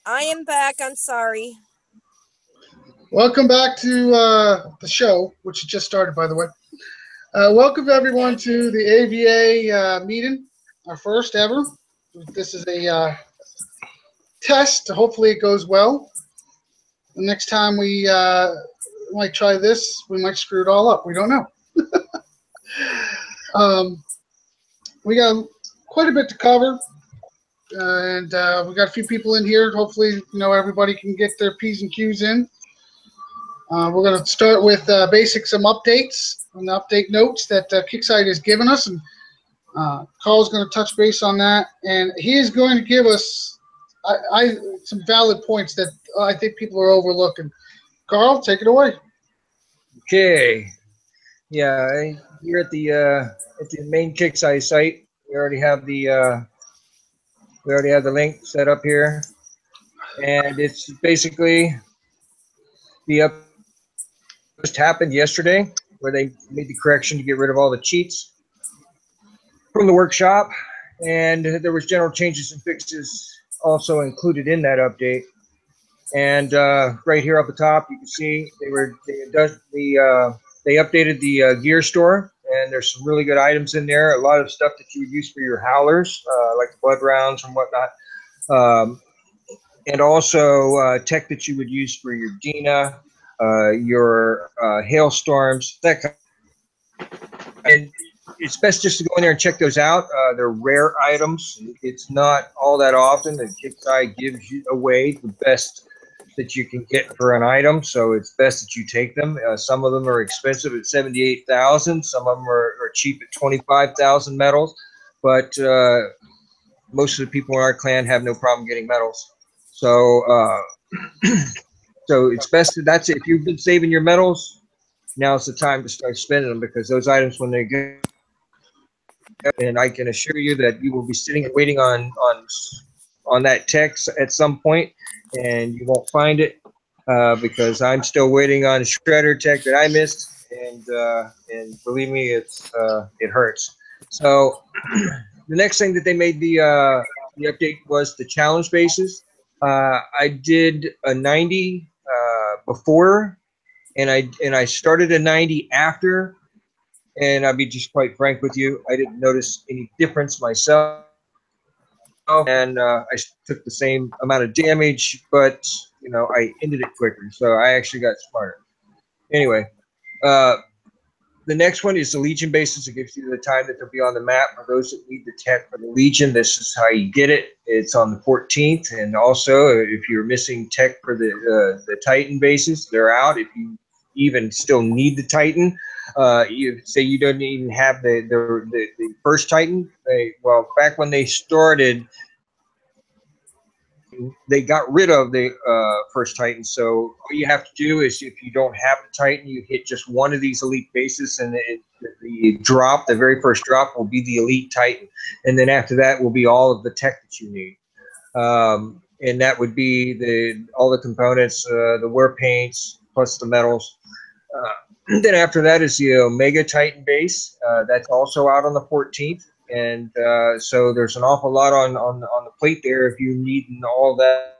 I am back. I'm sorry. Welcome back to the show, which just started, by the way. Welcome everyone Okay. to the AVA meeting, our first ever. This is a test. Hopefully, it goes well. The next time we might try this, we might screw it all up. We don't know. We got quite a bit to cover, and we got a few people in here. Hopefully, everybody can get their P's and Q's in. We're going to start with some updates and update notes that Kickside has given us, and Carl's going to touch base on that, and he is going to give us some valid points that I think people are overlooking. Carl, take it away. Okay. Yeah, here at the main Kickside site, we already have the link set up here, and it's basically the up just happened yesterday where they made the correction to get rid of all the cheats from the workshop, and there was general changes and fixes also included in that update. And right here up the top, you can see they updated the gear store, and there's some really good items in there. A lot of stuff that you would use for your howlers, like the blood rounds and whatnot, and also tech that you would use for your Dina, your hailstorms, that kind of. And it's best just to go in there and check those out. They're rare items. It's not all that often that Kickside gives you away the best that you can get for an item, so it's best that you take them. Some of them are expensive at 78,000. Some of them are cheap at 25,000 medals, but most of the people in our clan have no problem getting medals. So, so it's best that's it. If you've been saving your medals, now's the time to start spending them, because those items, when they get, and I can assure you that you will be sitting and waiting on that text at some point, and you won't find it because I'm still waiting on shredder tech that I missed, and believe me, it hurts. So the next thing that they made the update was the challenge bases. I did a 90 before, and I started a 90 after, and I'll be just quite frank with you, I didn't notice any difference myself. And I took the same amount of damage, but I ended it quicker, so I actually got smarter. Anyway, the next one is the Legion bases. It gives you the time that they'll be on the map. For those that need the tech for the Legion, this is how you get it. It's on the 14th, and also if you're missing tech for the Titan bases, they're out. If you even still need the Titan, you say you don't even have the first Titan. Well, back when they started, they got rid of the first Titan. So all you have to do is, if you don't have the Titan, you hit just one of these elite bases, and the very first drop will be the elite Titan, and then after that will be all of the tech that you need. And that would be all the components, the war paints plus the metals. Then after that is the Omega Titan base. That's also out on the 14th. And so there's an awful lot on the plate there. If you need all that,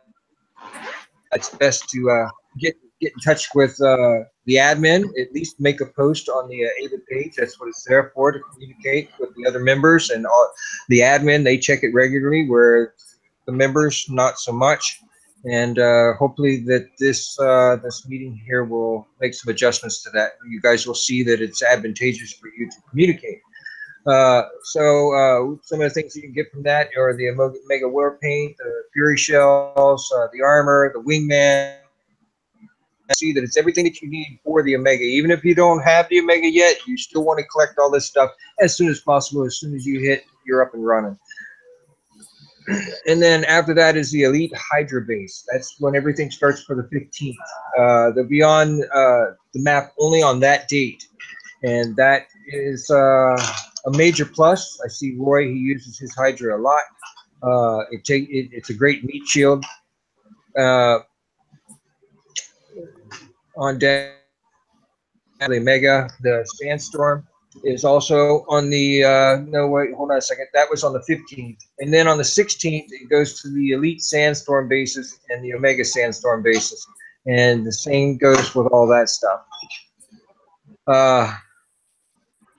it's best to get in touch with the admin. At least make a post on the AVA page. That's what it's there for, to communicate with the other members. And the admin, they check it regularly, where the members, not so much. And hopefully that this meeting here will make some adjustments to that. You guys will see that it's advantageous for you to communicate. So some of the things you can get from that are the Omega War Paint, the Fury Shells, the armor, the Wingman. See that it's everything that you need for the Omega. Even if you don't have the Omega yet, you still want to collect all this stuff as soon as possible. As soon as you're up and running. And then after that is the Elite Hydra base. That's when everything starts for the 15th. They'll be on the map only on that date, and that is a major plus. I see Roy; he uses his Hydra a lot. It's a great meat shield. On deck, the Omega, the Sandstorm. is also on the no wait, hold on a second. That was on the 15th, and then on the 16th it goes to the Elite Sandstorm bases and the Omega Sandstorm bases, and the same goes with all that stuff.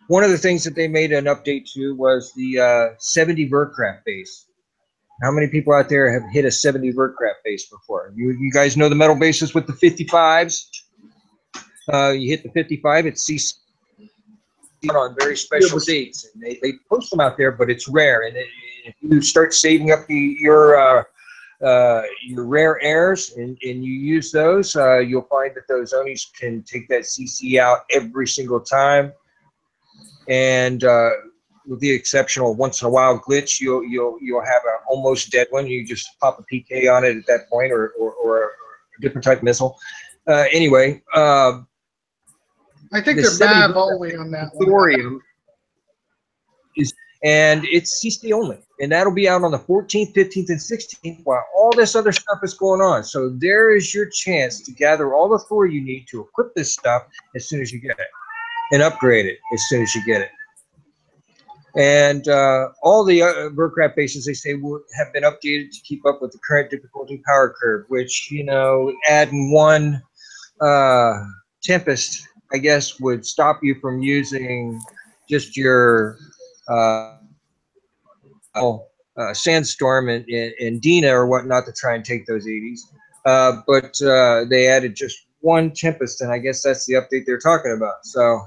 One of the things that they made an update to was the 70 Vertcraft base. How many people out there have hit a 70 Vertcraft base before? You guys know the metal bases with the 55s? You hit the 55, it's CC on very special dates, and they post them out there, but it's rare. And if you start saving up your rare airs and you use those, you'll find that those Onis can take that CC out every single time. And with the exceptional once in a while glitch, you'll have an almost dead one. You just pop a PK on it at that point, or a different type of missile. Anyway. I think they're bad only on that thorium is, and it's CC only, and that'll be out on the 14th, 15th, and 16th while all this other stuff is going on. So there is your chance to gather all the thorium you need to equip this stuff as soon as you get it, and upgrade it as soon as you get it. And all the Vertcraft bases, they say, have been updated to keep up with the current difficulty power curve, which, you know, adding one Tempest, I guess, would stop you from using just your Sandstorm and Dina or whatnot to try and take those 80s. But they added just one Tempest, and I guess that's the update they're talking about. So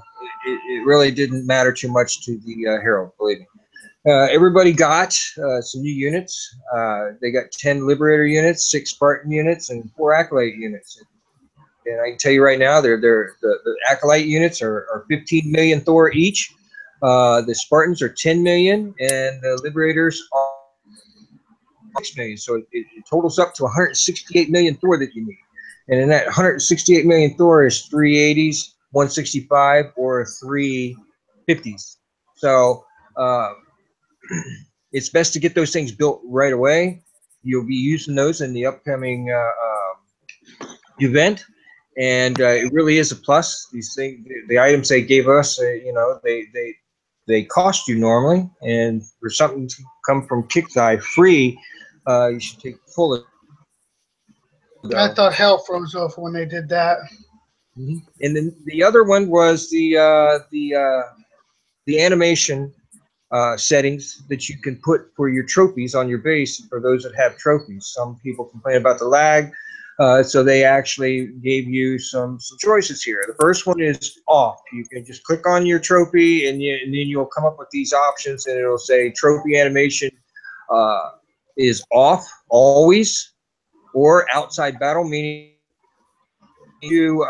it really didn't matter too much to the Herald, believe me. Everybody got some new units. They got 10 Liberator units, 6 Spartan units, and 4 Acolyte units. And I can tell you right now, the Acolyte units are 15 million Thor each. The Spartans are 10 million, and the Liberators are 6 million. So it totals up to 168 million Thor that you need. And in that 168 million Thor is 380s, 165, or 350s. So it's best to get those things built right away. You'll be using those in the upcoming event. And it really is a plus. These things, the items they gave us, you know, they cost you normally, and for something to come from Kickstarter free, you should take full of. I thought hell froze over when they did that. Mm-hmm. And then the other one was the animation settings that you can put for your trophies on your base for those that have trophies. Some people complain about the lag. So they actually gave you some choices here. The first one is off. You can just click on your trophy, and then you'll come up with these options, and it'll say trophy animation is off always, or outside battle, meaning you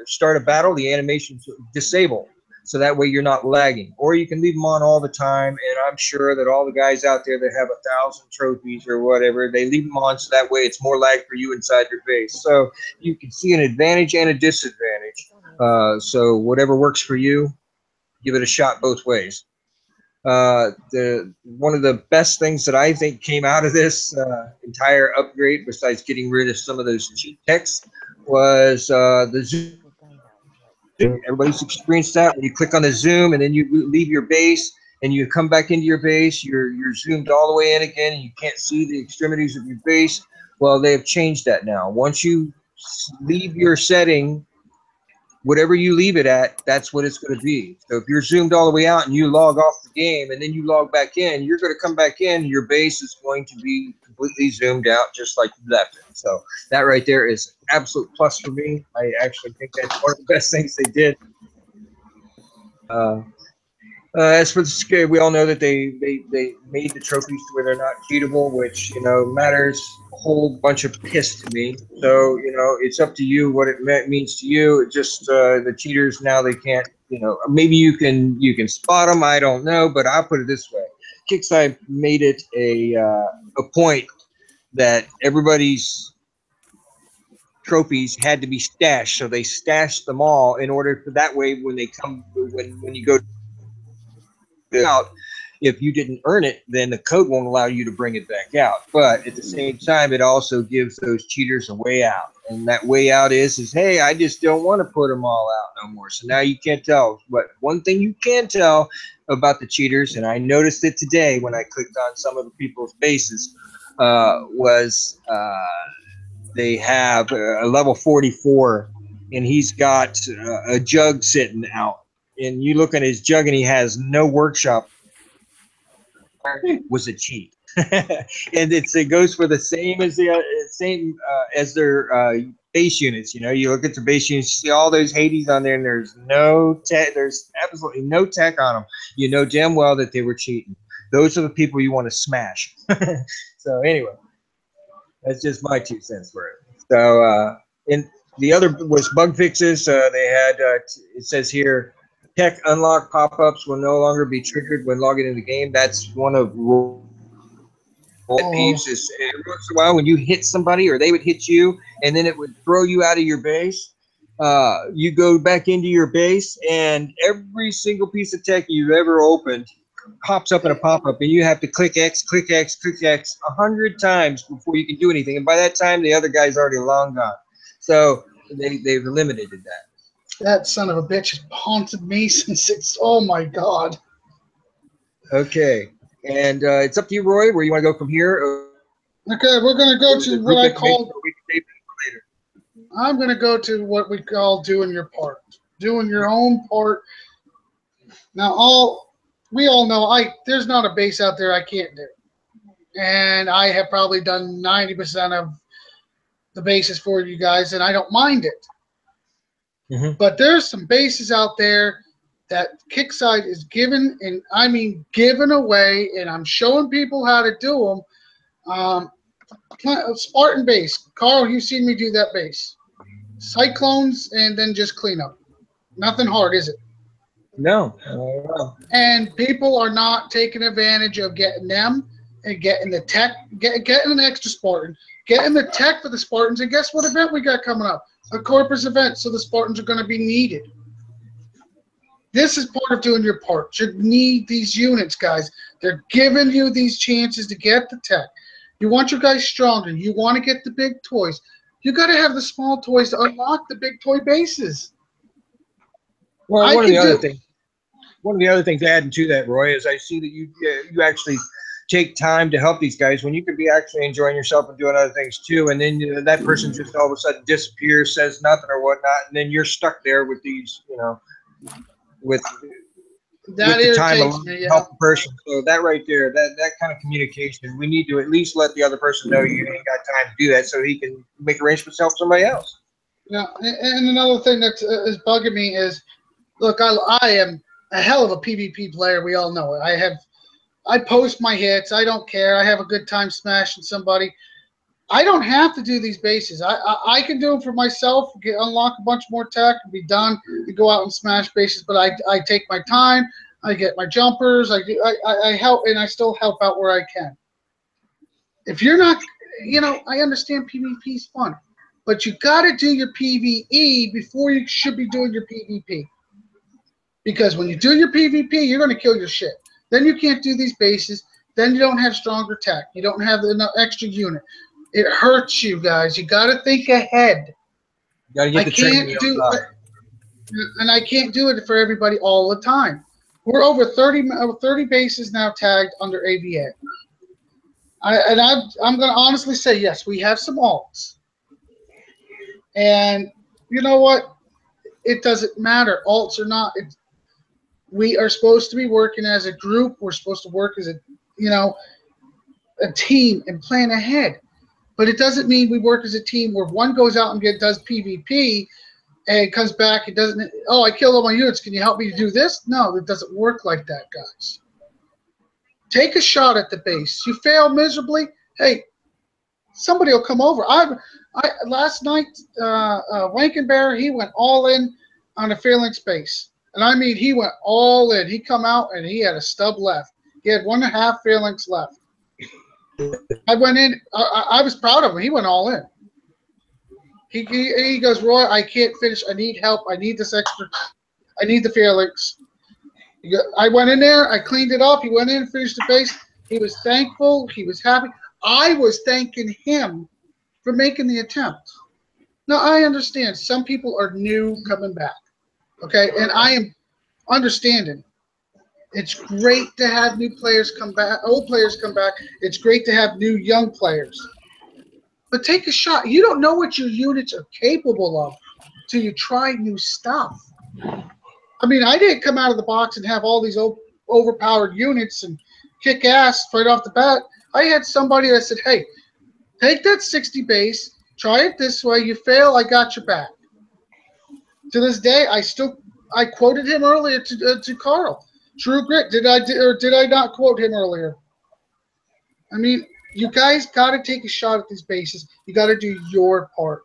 start a battle, the animation's disabled. So that way you're not lagging. Or you can leave them on all the time, and I'm sure that all the guys out there that have 1,000 trophies or whatever, they leave them on so that way it's more lag for you inside your base. So you can see an advantage and a disadvantage. So whatever works for you, give it a shot both ways. One of the best things that I think came out of this entire upgrade, besides getting rid of some of those cheat texts, was the zoom. Everybody's experienced that when you click on the zoom and then you leave your base and you come back into your base, you're zoomed all the way in again, and you can't see the extremities of your base. Well, they have changed that now. Once you leave your setting, whatever you leave it at, that's what it's going to be. So if you're zoomed all the way out and you log off the game and then you log back in, you're going to come back in, your base is going to be completely zoomed out just like you left it. So that right there is an absolute plus for me. I actually think that's one of the best things they did. As for the scale, we all know that they made the trophies to where they're not cheatable, which, you know, matters a whole bunch of piss to me. So, you know, it's up to you what it means to you. It just the cheaters now, they can't, you know, maybe you can spot them. I don't know, but I'll put it this way: Kickstarter made it a point that everybody's trophies had to be stashed, so they stashed them all in order for that way when they come when you go out, If you didn't earn it, then the code won't allow you to bring it back out. But at the same time, it also gives those cheaters a way out. And that way out is hey, I just don't want to put them all out no more. So now you can't tell. But one thing you can tell about the cheaters, and I noticed it today when I clicked on some of the people's bases, was they have a level 44, and he's got a jug sitting out. And you look at his jug, and he has no workshop. Was a cheat. And it goes for the same as their base units. You know, you look at the base units, you see all those Hades on there, and there's no tech. There's absolutely no tech on them. You know damn well that they were cheating. Those are the people you want to smash. So anyway, that's just my 2 cents for it. So and the other was bug fixes. They had it says here, tech unlock pop-ups will no longer be triggered when logging into the game. That's one of peeves. Is every once in a while when you hit somebody or they would hit you, and then it would throw you out of your base. You go back into your base, and every single piece of tech you've ever opened pops up in a pop-up, and you have to click X, click X, click X 100 times before you can do anything. And by that time, the other guy's already long gone. So they've eliminated that. That son of a bitch has haunted me since it's. Oh my God. Okay, and it's up to you, Roy, where you want to go from here. Okay, we're going to go to what I call. We can save it for later. I'm going to go to what we call doing your part. Doing your own part. Now, we all know there's not a base out there I can't do. And I have probably done 90% of the bases for you guys, and I don't mind it. Mm-hmm. But there's some bases out there that Kickside is given, and I mean given away, and I'm showing people how to do them. Spartan base. Carl, you've seen me do that base. Cyclones, and then just clean up. Nothing hard, is it? No. And people are not taking advantage of getting them and getting the tech, getting an extra Spartan, getting the tech for the Spartans. And guess what event we got coming up? A Corpus event, so the Spartans are going to be needed. This is part of doing your part. You need these units, guys. They're giving you these chances to get the tech. You want your guys stronger. You want to get the big toys. You got to have the small toys to unlock the big toy bases. Well, one of the other things adding to that, Roy, is I see that you actually take time to help these guys when you could be actually enjoying yourself and doing other things too, and then that person just all of a sudden disappears, says nothing or whatnot, and then you're stuck there with these, with the time alone to help the person. So that right there, that kind of communication, we need to at least let the other person know you ain't got time to do that, so he can make arrangements to help somebody else. Yeah, and another thing that is bugging me is, look, I am a hell of a PvP player. We all know it. I post my hits. I don't care. I have a good time smashing somebody. I don't have to do these bases. I can do them for myself, unlock a bunch more tech, and be done, and go out and smash bases. But I take my time. I get my jumpers. I help, and I still help out where I can. If you're not, I understand PvP is fun, but you got to do your PvE before you should be doing your PvP. Because when you do your PvP, you're going to kill your shit. Then you can't do these bases. Then you don't have stronger tech. You don't have enough extra unit. It hurts you guys. You got to think ahead. You got to get the training and I can't do it for everybody all the time. We're over 30 bases now tagged under AVA. I'm going to honestly say, yes, we have some alts. And you know what? It doesn't matter. Alts or not. We are supposed to be working as a group. We're supposed to work as a team and plan ahead. But it doesn't mean we work as a team where one goes out and does PvP and comes back and doesn't, I killed all my units. Can you help me do this? No, it doesn't work like that, guys. Take a shot at the base. You fail miserably, hey, somebody will come over. Last night, Wankenbear, he went all in on a phalanx base. And I mean, he went all in. He come out and he had a stub left. He had 1.5 phalanx left. I went in. I was proud of him. He went all in. He goes, Roy, I can't finish. I need help. I need this extra. I need the phalanx. I went in there. I cleaned it up. He went in, finished the base. He was thankful. He was happy. I was thanking him for making the attempt. Now, I understand some people are new coming back. Okay, and I am understanding. It's great to have new players come back, old players come back. It's great to have new young players. But take a shot. You don't know what your units are capable of till you try new stuff. I mean, I didn't come out of the box and have all these overpowered units and kick ass right off the bat. I had somebody that said, hey, take that 60 base, try it this way. You fail, I got your back. To this day, I quoted him earlier to Carl. True grit. Or did I not quote him earlier? I mean, you guys got to take a shot at these bases. You got to do your part.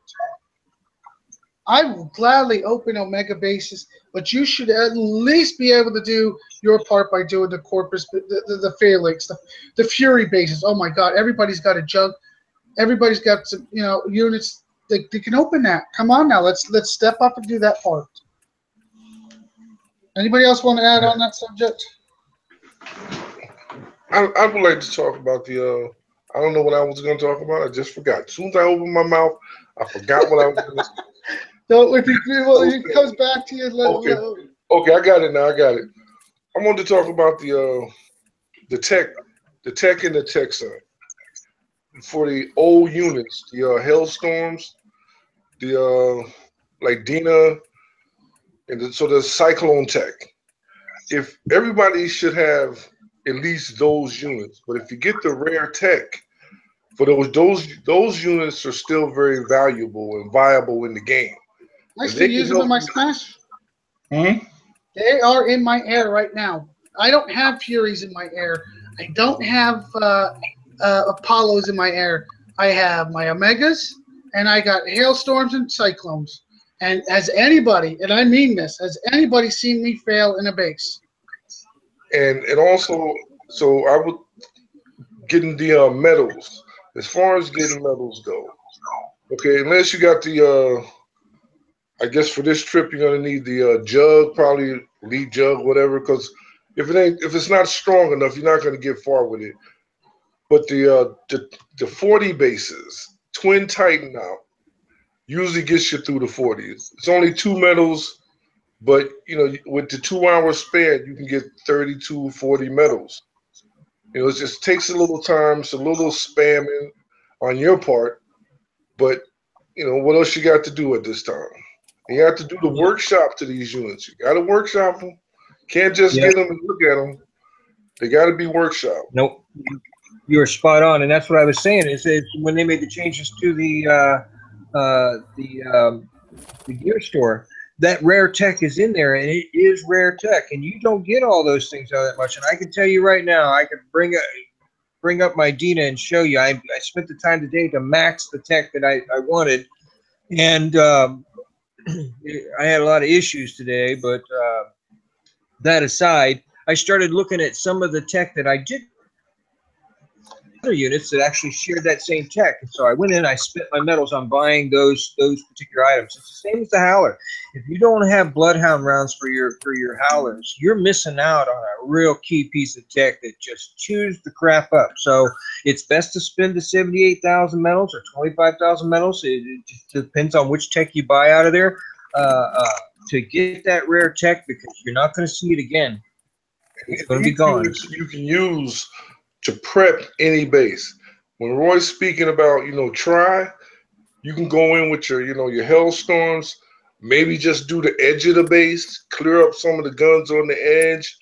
I will gladly open Omega bases, but you should at least be able to do your part by doing the Corpus, the Phalanx, the Fury bases. Oh my God, everybody's got a jug. Everybody's got some, units. They can open that. Come on now, let's step up and do that part. Anybody else want to add on that subject? I would like to talk about the. I don't know what I was going to talk about. I just forgot. As soon as I opened my mouth, I forgot what I was going to say. So if it comes back to you, Okay, I got it now. I got it. I wanted to talk about the tech and the tech side for the old units, the Hailstorms, the like Dina, and the Cyclone tech. If everybody should have at least those units, but if you get the rare tech, for those units are still very valuable and viable in the game. I still use them in my Smash. Hmm? They are in my air right now. I don't have Furies in my air. I don't have Apollos in my air. I have my Omegas, and I got Hailstorms and Cyclones. And has anybody, and I mean this, has anybody seen me fail in a base? And also, so I would getting the medals. As far as getting medals go, okay, unless you got the I guess for this trip you're gonna need the jug, probably lead jug, whatever. Because if it's not strong enough, you're not gonna get far with it. But the 40 bases, Twin Titan out usually gets you through the 40s. It's only two medals, but with the 2 hour span, you can get 32, 40 medals. It just takes a little time, it's a little spamming on your part, but what else you got to do at this time? You have to do the workshop to these units. You got to workshop them. Can't just get them and look at them. They got to be workshop. Nope, you were spot on, and that's what I was saying. Is when they made the changes to the gear store, that rare tech is in there, and it is rare tech, and you don't get all those things out that much. And I can tell you right now, I could bring up my Dina and show you. I spent the time today to max the tech that I wanted, and I had a lot of issues today. But that aside, I started looking at some of the tech that I did. Other units that actually shared that same tech, and so I went in. I spent my medals on buying those particular items. It's the same as the Howler. If you don't have Bloodhound rounds for your Howlers, you're missing out on a real key piece of tech that just chews the crap up. So it's best to spend the 78,000 medals or 25,000 medals. It just depends on which tech you buy out of there to get that rare tech, because you're not going to see it again. It's going to be gone. You can use to prep any base. When Roy's speaking about, try, you can go in with your Hailstorms, maybe just do the edge of the base, clear up some of the guns on the edge,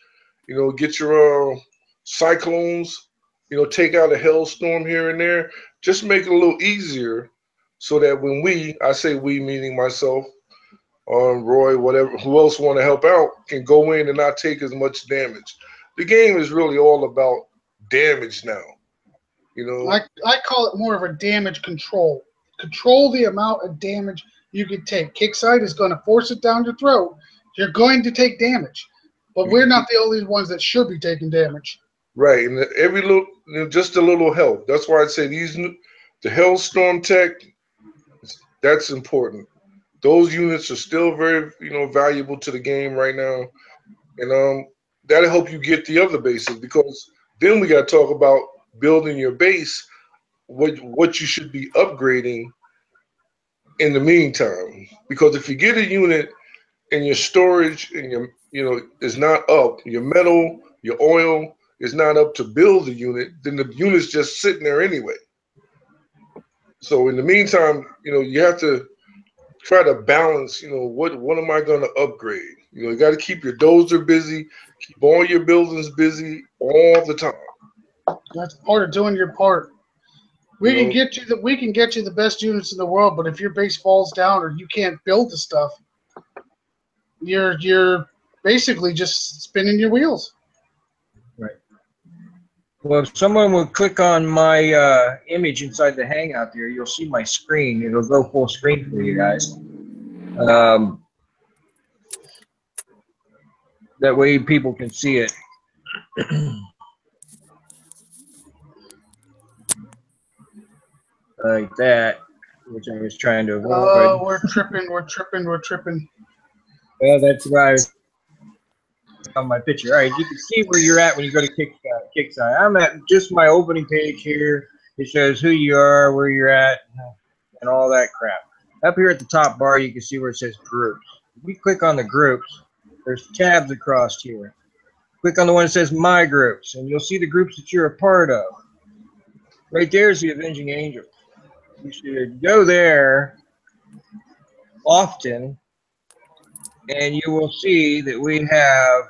get your Cyclones, take out a Hailstorm here and there, just make it a little easier so that when I say we meaning myself, Roy, whatever, who else want to help out, can go in and not take as much damage. The game is really all about damage now. I call it more of a damage control. Control the amount of damage you can take. Kickside is going to force it down your throat. You're going to take damage, but we're not the only ones that should be taking damage. Right, and every little, just a little help. That's why I say the Hailstorm tech, that's important. Those units are still very, valuable to the game right now. And that'll help you get the other bases, because then we got to talk about building your base, what you should be upgrading in the meantime. Because if you get a unit and your storage and your is not up, your metal, your oil is not up to build the unit, then the unit's just sitting there anyway. So in the meantime, you have to try to balance, what am I going to upgrade? You got to keep your dozer busy, keep all your buildings busy all the time. That's part of doing your part. We can get you the best units in the world, but if your base falls down or you can't build the stuff, you're basically just spinning your wheels. Right. Well, if someone would click on my image inside the Hangout there, you'll see my screen. It'll go full screen for you guys. That way people can see it. Like that, which I was trying to avoid. Oh, we're tripping. Well, that's why I was on my picture. All right, you can see where you're at when you go to Kickstarter. I'm at just my opening page here. It shows who you are, where you're at, and all that crap. Up here at the top bar, you can see where it says groups. If we click on the groups, there's tabs across here. Click on the one that says My Groups, and you'll see the groups that you're a part of. Right there is the Avenging Angels. You should go there often, and you will see that we have,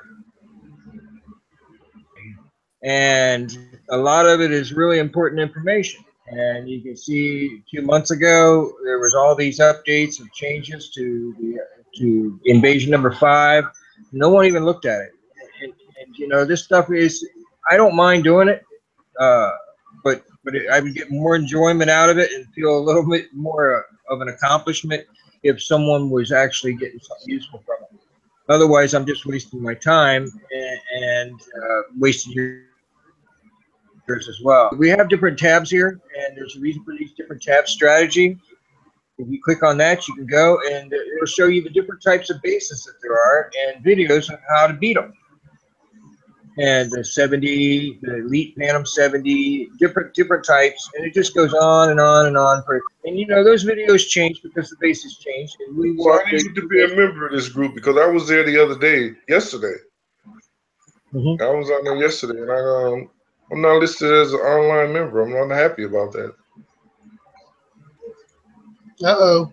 and a lot of it is really important information. And you can see 2 months ago there was all these updates and changes to invasion number 5. No one even looked at it, and this stuff is, I don't mind doing it, but I would get more enjoyment out of it and feel a little bit more of an accomplishment if someone was actually getting something useful from it. Otherwise, I'm just wasting my time and wasting yours as well. We have different tabs here, and there's a reason for these different tabs. Strategy. If you click on that, you can go, and it'll show you the different types of bases that there are and videos of how to beat them. And the Elite Phantom 70, different types, and it just goes on and on and on. And those videos change because the bases change. And we so I need to be a member of this group, because I was there the other day, yesterday. Mm-hmm. I was on there yesterday, and I'm not listed as an online member. I'm not happy about that. Uh-oh.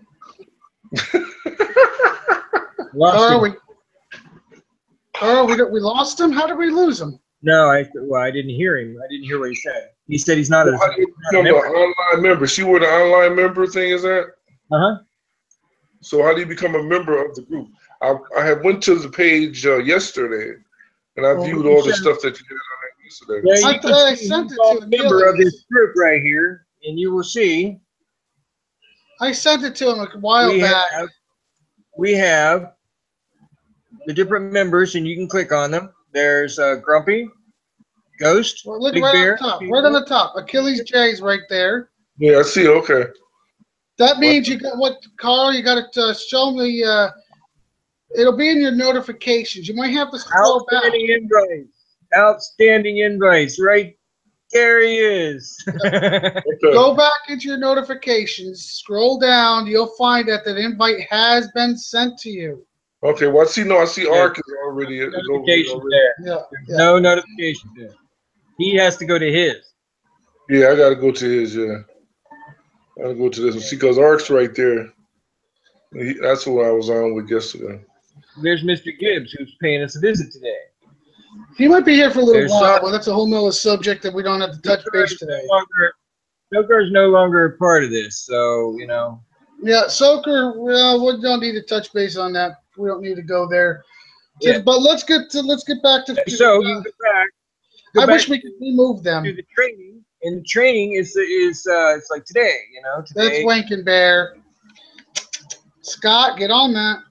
Carl, we lost him? How did we lose him? No, I didn't hear him. I didn't hear what he said. He said he's not, how do you become an online member? See where the online member thing is at? Uh-huh. So how do you become a member of the group? I had went to the page yesterday, and I viewed all the stuff that you did on it yesterday. Yeah, I sent it to him. Member of this group right here, and you will see. I sent it to him a while back. We have the different members, and you can click on them. There's Grumpy, Ghost, Look Big right Bear. on top. Right on the top. Achilles J's right there. Yeah, I see. Okay. That means you got what, Carl? You got to show me. It'll be in your notifications. You might have to scroll back. Outstanding invites. Right there he is. Okay. Go back into your notifications. Scroll down. You'll find that invite has been sent to you. Okay. Well, I see Ark is already. Notification there. Yeah. No notification there. He has to go to his. Yeah, I got to go to his. Yeah. I got to go to this one. See, because Ark's right there. That's who I was on with yesterday. There's Mr. Gibbs, who's paying us a visit today. He might be here for a little while, but that's a whole nother subject that we don't have to touch base today. Soaker's no longer a part of this, so Yeah, Soaker. Well, we don't need to touch base on that. We don't need to go there. Yeah. But let's get back to. So you can go back. I wish we could remove them. To the training, and the training is it's like today, Today. That's Wankin' Bear. Scott, get on that.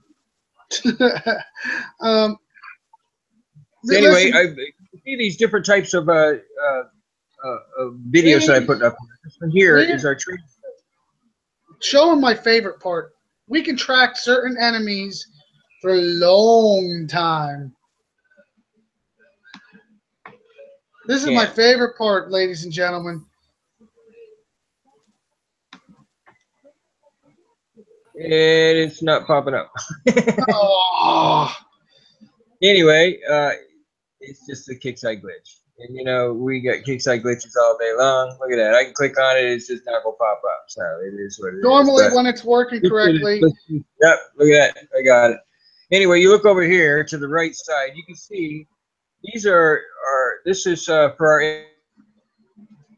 So anyway, I see these different types of videos that I put up. This one here is our training. Show them my favorite part. We can track certain enemies for a long time. This is my favorite part, ladies and gentlemen. And it's not popping up. Oh, Anyway, it's just a kickside glitch. And you know, we got kickside glitches all day long. Look at that. I can click on it, it's just not gonna pop up. So it is what it is. normally But when it's working correctly. Yep, look at that. I got it. Anyway, you look over here to the right side, you can see these are this is for our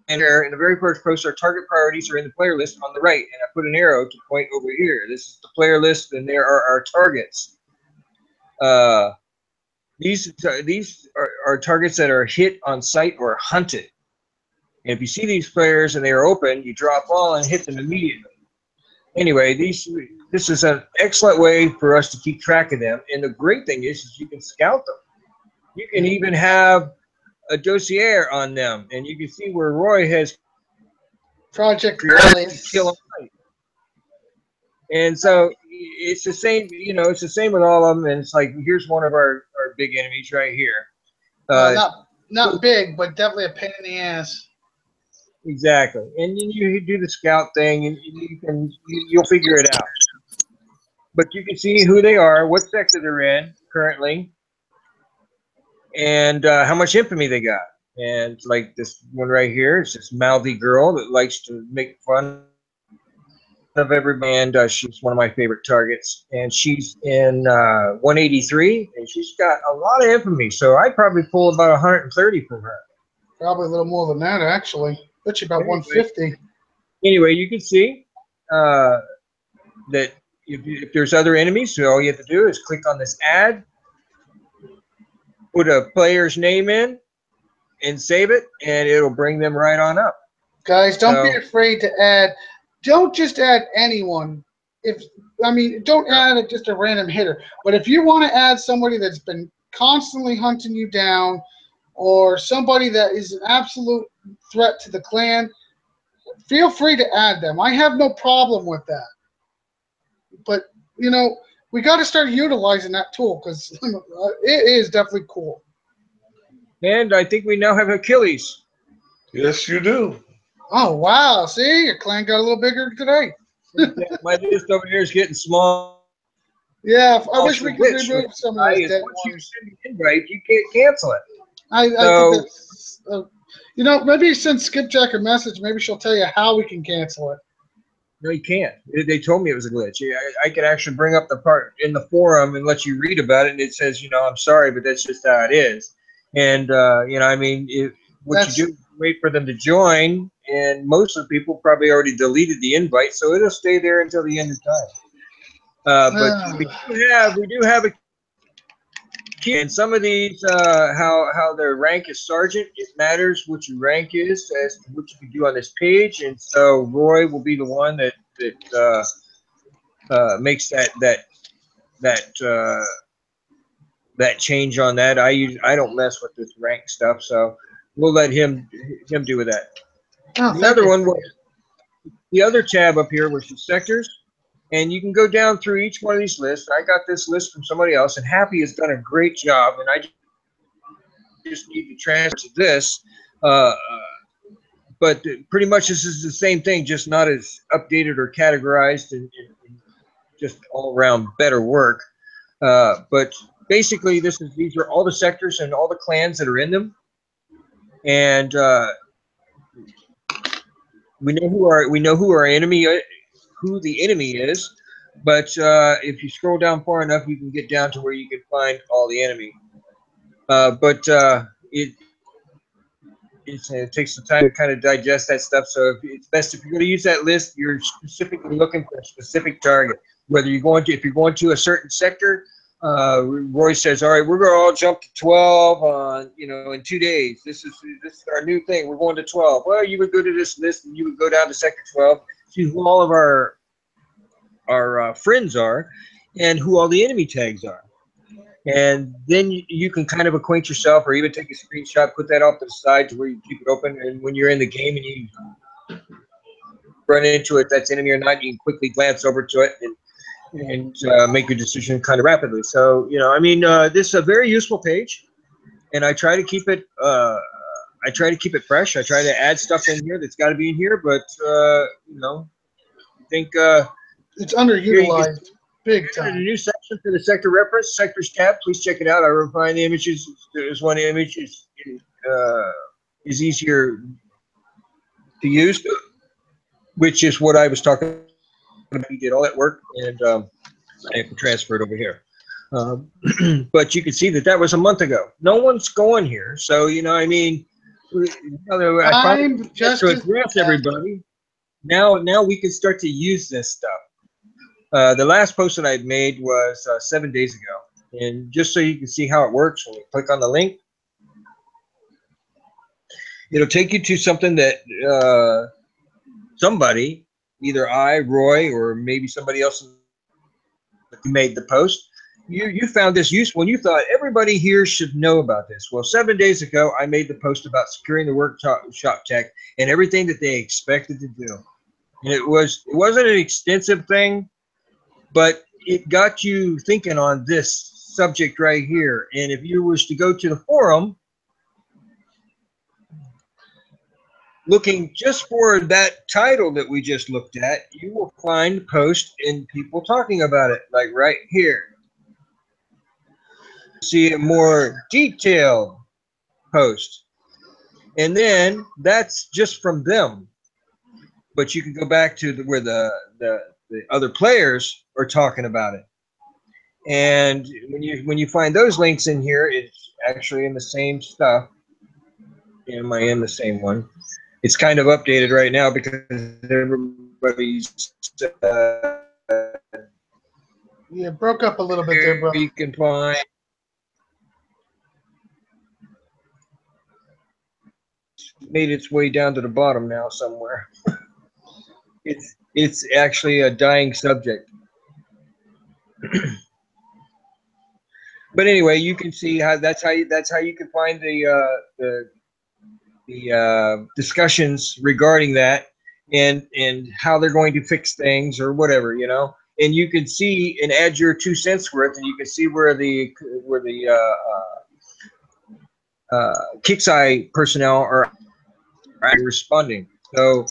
in the very first post, our target priorities are in the player list on the right, and I put an arrow to point over here. This is the player list, and there are our targets. These are targets that are hit on sight or hunted. And if you see these players and they are open, you drop ball and hit them immediately. Anyway, this is an excellent way for us to keep track of them. And the great thing is you can scout them. You can even have a dossier on them, and you can see where Roy has Project kill on sight. And so it's the same, you know, it's the same with all of them. And it's like, here's one of our big enemies right here. Not big, but definitely a pain in the ass. Exactly. And you do the scout thing, and you'll figure it out. But you can see who they are, what sector they're in currently, and how much infamy they got. And like this one right here, it's this mouthy girl that likes to make fun of everybody, and she's one of my favorite targets. And she's in 183, and she's got a lot of infamy. So I'd probably pull about 130 from her. Probably a little more than that, actually. Bet you about 150. Anyway, you can see that if there's other enemies, so all you have to do is click on this add, put a player's name in, and save it, and it'll bring them right on up. Guys, don't be afraid to add. Don't just add anyone. Don't add just a random hitter. But if you want to add somebody that's been constantly hunting you down, or somebody that is an absolute threat to the clan, feel free to add them. I have no problem with that. But, you know, we got to start utilizing that tool because it is definitely cool. And I think we now have Achilles. Yes, you do. Oh, wow. See, your clan got a little bigger today. My list over here is getting small. Yeah, I wish we could remove some of those dead Once ones. you send the invite, you can't cancel it. I think that's, maybe send Skipjack a message. Maybe she'll tell you how we can cancel it. No, you can't. They told me it was a glitch. I could actually bring up the part in the forum and let you read about it, and it says, I'm sorry, but that's just how it is. And, what you do is wait for them to join, and most of the people probably already deleted the invite, so it'll stay there until the end of time. But we do have a key, and some of these, how their rank is sergeant, it matters what your rank is as to what you can do on this page, and so Roy will be the one that makes that change on that. I don't mess with this rank stuff, so we'll let him do with that. The other tab up here was the sectors, and you can go down through each one of these lists. I got this list from somebody else, and Happy has done a great job, and I just need to transfer to this. But pretty much this is the same thing, just not as updated or categorized, and just all around better work. But basically, these are all the sectors and all the clans that are in them, and we know who the enemy is. But if you scroll down far enough, you can get down to where you can find all the enemy. It takes some time to kind of digest that stuff. So it's best if you're going to use that list, you're specifically looking for a specific target. Whether if you're going to a certain sector, Roy says, all right, we're going to all jump to 12 in 2 days. This is our new thing. We're going to 12. Well, you would go to this list and you would go down to sector 12, see who all of our friends are and who all the enemy tags are. And then you can kind of acquaint yourself, or even take a screenshot, put that off to the side to where you keep it open. And when you're in the game and you run into it, that's enemy or not, you can quickly glance over to it and make your decision kind of rapidly. So, this is a very useful page, and I try to keep it. I I try to keep it fresh. I try to add stuff in here that's got to be in here, but you know, I think It's here you can underutilized, big added a time. new section for the sector reference, sectors tab. Please check it out. I refined the images. There's one image is easier to use, which is what I was talking about. He did all that work, and I can transfer it over here. But you can see that was a month ago. No one's going here, so you know. I mean, I I'm finally just to as address bad. everybody. Now we can start to use this stuff. The last post that I made was 7 days ago, and just so you can see how it works, when you click on the link, it'll take you to something that somebody, either I, Roy, or maybe somebody else made the post. You found this useful, and you thought everybody here should know about this. Well, 7 days ago, I made the post about securing the workshop tech and everything that they expected to do. And it wasn't an extensive thing, but it got you thinking on this subject right here. And if you was to go to the forum, looking just for that title that we just looked at, you will find posts and people talking about it, like right here. See a more detailed post, and then that's just from them. But you can go back to where the other players are talking about it. And when you find those links in here, it's actually in the same stuff. Am I in the same one? It's kind of updated right now because everybody's. You broke up a little bit there, bro. You can find. Made its way down to the bottom now somewhere. It's actually a dying subject. But anyway, you can see how that's how you can find the discussions regarding that and how they're going to fix things or whatever, you know. And you can see and add your 2 cents worth, and you can see where the Kixeye personnel are responding. So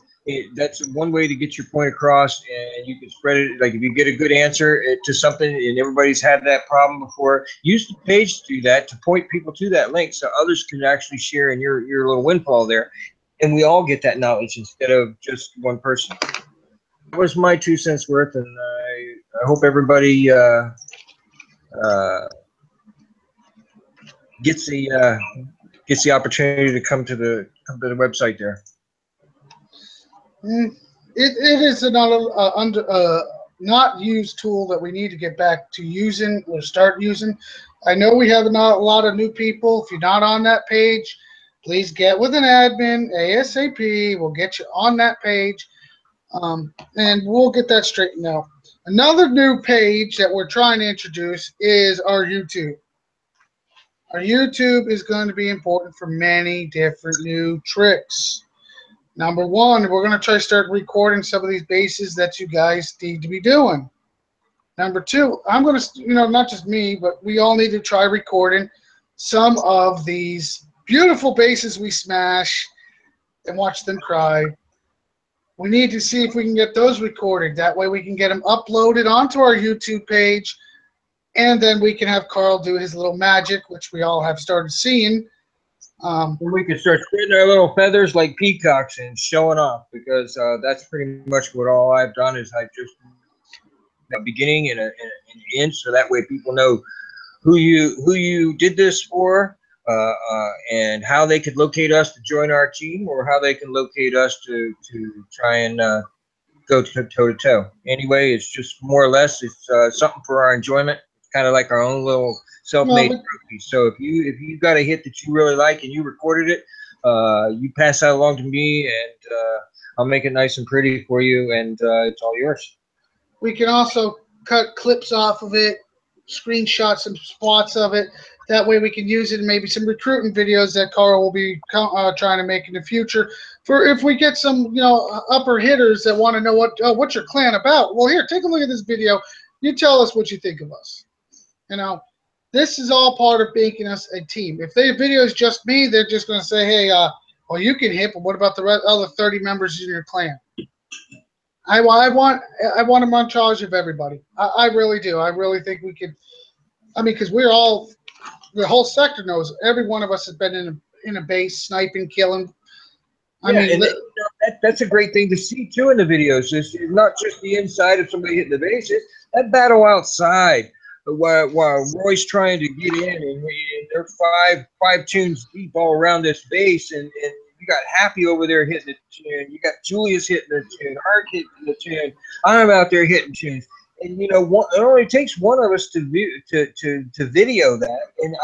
that's one way to get your point across, and you can spread it. Like if you get a good answer to something and everybody's had that problem before, use the page to do that, to point people to that link so others can actually share in your little windfall there, and we all get that knowledge instead of just one person. That was my 2 cents worth, and I hope everybody gets the opportunity to come to the website there. It is another not used tool that we need to get back to using or start using. I know we have not a lot of new people. If you're not on that page, please get with an admin ASAP. We'll get you on that page, and we'll get that straightened out. Another new page that we're trying to introduce is our YouTube. Our YouTube is going to be important for many different new tricks. Number one, we're going to try to start recording some of these bases that you guys need to be doing. Number two, I'm going to, not just me, but we all need to try recording some of these beautiful bases we smash and watch them cry. We need to see if we can get those recorded. That way we can get them uploaded onto our YouTube page, and then we can have Carl do his little magic, which we all have started seeing. We can start spreading our little feathers like peacocks and showing off, because that's pretty much what all I've done is I just a beginning and an end, so that way people know who you did this for, and how they could locate us to join our team, or how they can locate us to try and go toe to toe. Anyway, it's just more or less it's something for our enjoyment. It's kind of like our own little self-made trophy. So if you got a hit that you really like and you recorded it, you pass that along to me, and I'll make it nice and pretty for you, and it's all yours. We can also cut clips off of it, screenshot some spots of it. That way we can use it in maybe some recruiting videos that Carl will be trying to make in the future. For if we get some, upper hitters that want to know what's your clan about. Well, here, take a look at this video. You tell us what you think of us. This is all part of making us a team. If their video is just me, they're just going to say, hey, Well, you can hit, but what about the other 30 members in your clan? I want a montage of everybody. I really do. I really think we could. I mean, because we're all the whole sector knows every one of us has been in a base sniping, killing. I Yeah, mean, and that's a great thing to see too in the videos. It's not just the inside of somebody hitting the base; it's that battle outside. While Roy's trying to get in, and they're five tunes deep all around this base, and you got Happy over there hitting the tune. You got Julius hitting the tune. Ark hitting the tune. I'm out there hitting tunes. And you know, it only takes one of us to view to video that, and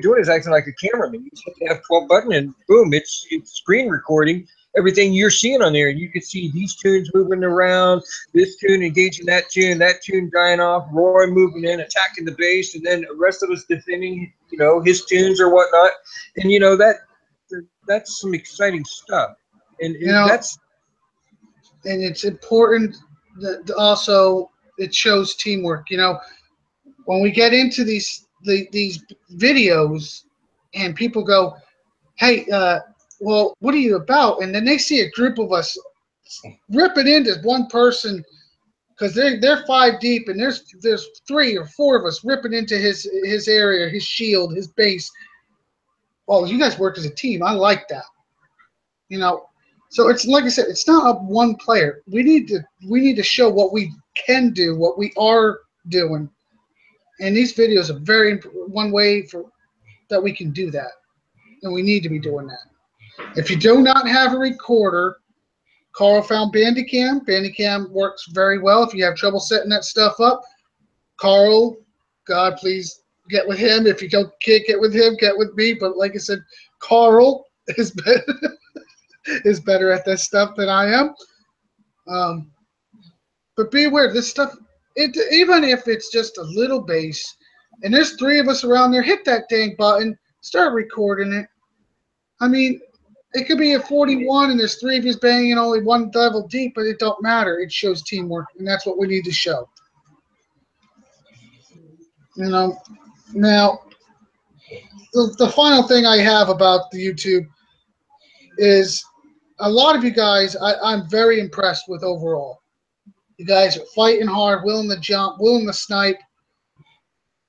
doing is acting like a cameraman. You just hit the F12 button and boom, it's screen recording everything you're seeing on there. And you can see these tunes moving around, this tune engaging that tune dying off, Roy moving in, attacking the base, and then the rest of us defending, you know, his tunes or whatnot. And you know, that's some exciting stuff. And you know, that's and it's important that also it shows teamwork. You know, when we get into these videos and people go, hey, well, what are you about? And then they see a group of us ripping into one person because they're 5 deep, and there's 3 or 4 of us ripping into his area, his shield, his base. Well, you guys work as a team. I like that. You know, so it's like I said, it's not up one player. We need to show what we can do, what we are doing, and these videos are very one way for that we can do that, and we need to be doing that. If you do not have a recorder, Carl found Bandicam. Bandicam works very well. If you have trouble setting that stuff up, Carl, God, please get with him. If you can't get with him, get with me. But like I said, Carl is better, is better at this stuff than I am. But be aware, this stuff, even if it's just a little base, and there's 3 of us around there, hit that dang button, start recording it. I mean, it could be a 41 and there's 3 of you banging only 1 level deep, but it don't matter. It shows teamwork, and that's what we need to show. You know, now, the final thing I have about the YouTube is a lot of you guys I'm very impressed with overall. You guys are fighting hard, willing to jump, willing to snipe,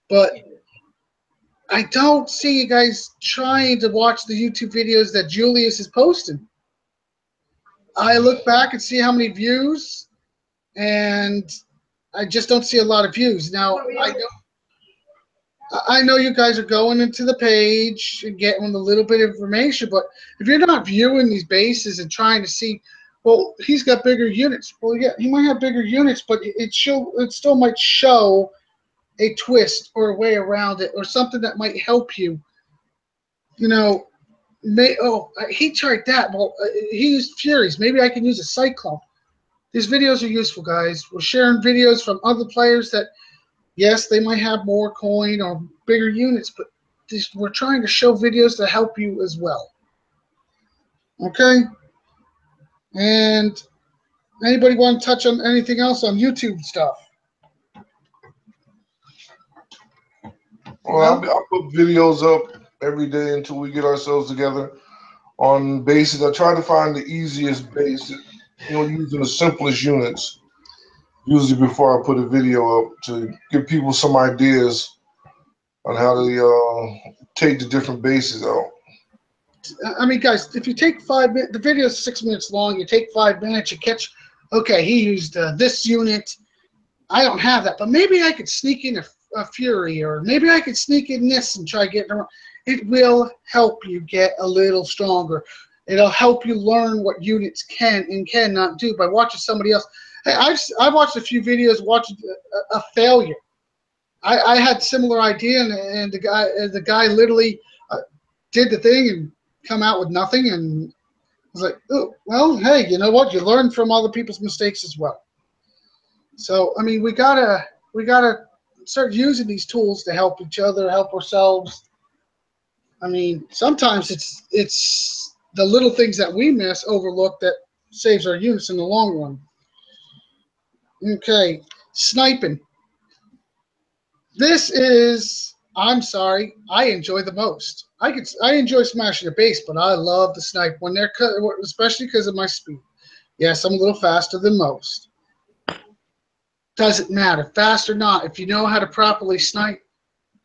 but I don't see you guys trying to watch the YouTube videos that Julius is posting. I look back and see how many views, and I just don't see a lot of views. Now, I know you guys are going into the page and getting a little bit of information, but if you're not viewing these bases and trying to see, well, he's got bigger units. Well, yeah, he might have bigger units, but it still might show a twist or a way around it or something that might help you. You know, he tried that. Well, he used Furies. Maybe I can use a Cyclone. These videos are useful, guys. We're sharing videos from other players that, yes, they might have more coin or bigger units, but we're trying to show videos to help you as well. Okay? And anybody want to touch on anything else on YouTube stuff? Well, I'll put videos up every day until we get ourselves together on bases. I try to find the easiest base, using the simplest units, usually before I put a video up to give people some ideas on how to take the different bases out. I mean, guys, if you take 5 minutes, the video is 6 minutes long, you take 5 minutes, you catch, okay, he used this unit. I don't have that, but maybe I could sneak in a Fury, or maybe I could sneak in this and try getting around. It will help you get a little stronger. It'll help you learn what units can and cannot do by watching somebody else. Hey, I've watched a few videos watching a failure. I had similar idea, and the guy literally did the thing and come out with nothing, and I was like, oh, well, hey, you know what? You learn from other people's mistakes as well. So, I mean, we gotta start using these tools to help each other, help ourselves. I mean, sometimes it's the little things that we miss, overlook, that saves our units in the long run. Okay, sniping. This is I'm sorry, I enjoy the most. I enjoy smashing the base, but I love the snipe when they're especially because of my speed. Yes, I'm a little faster than most. Doesn't matter, fast or not. If you know how to properly snipe,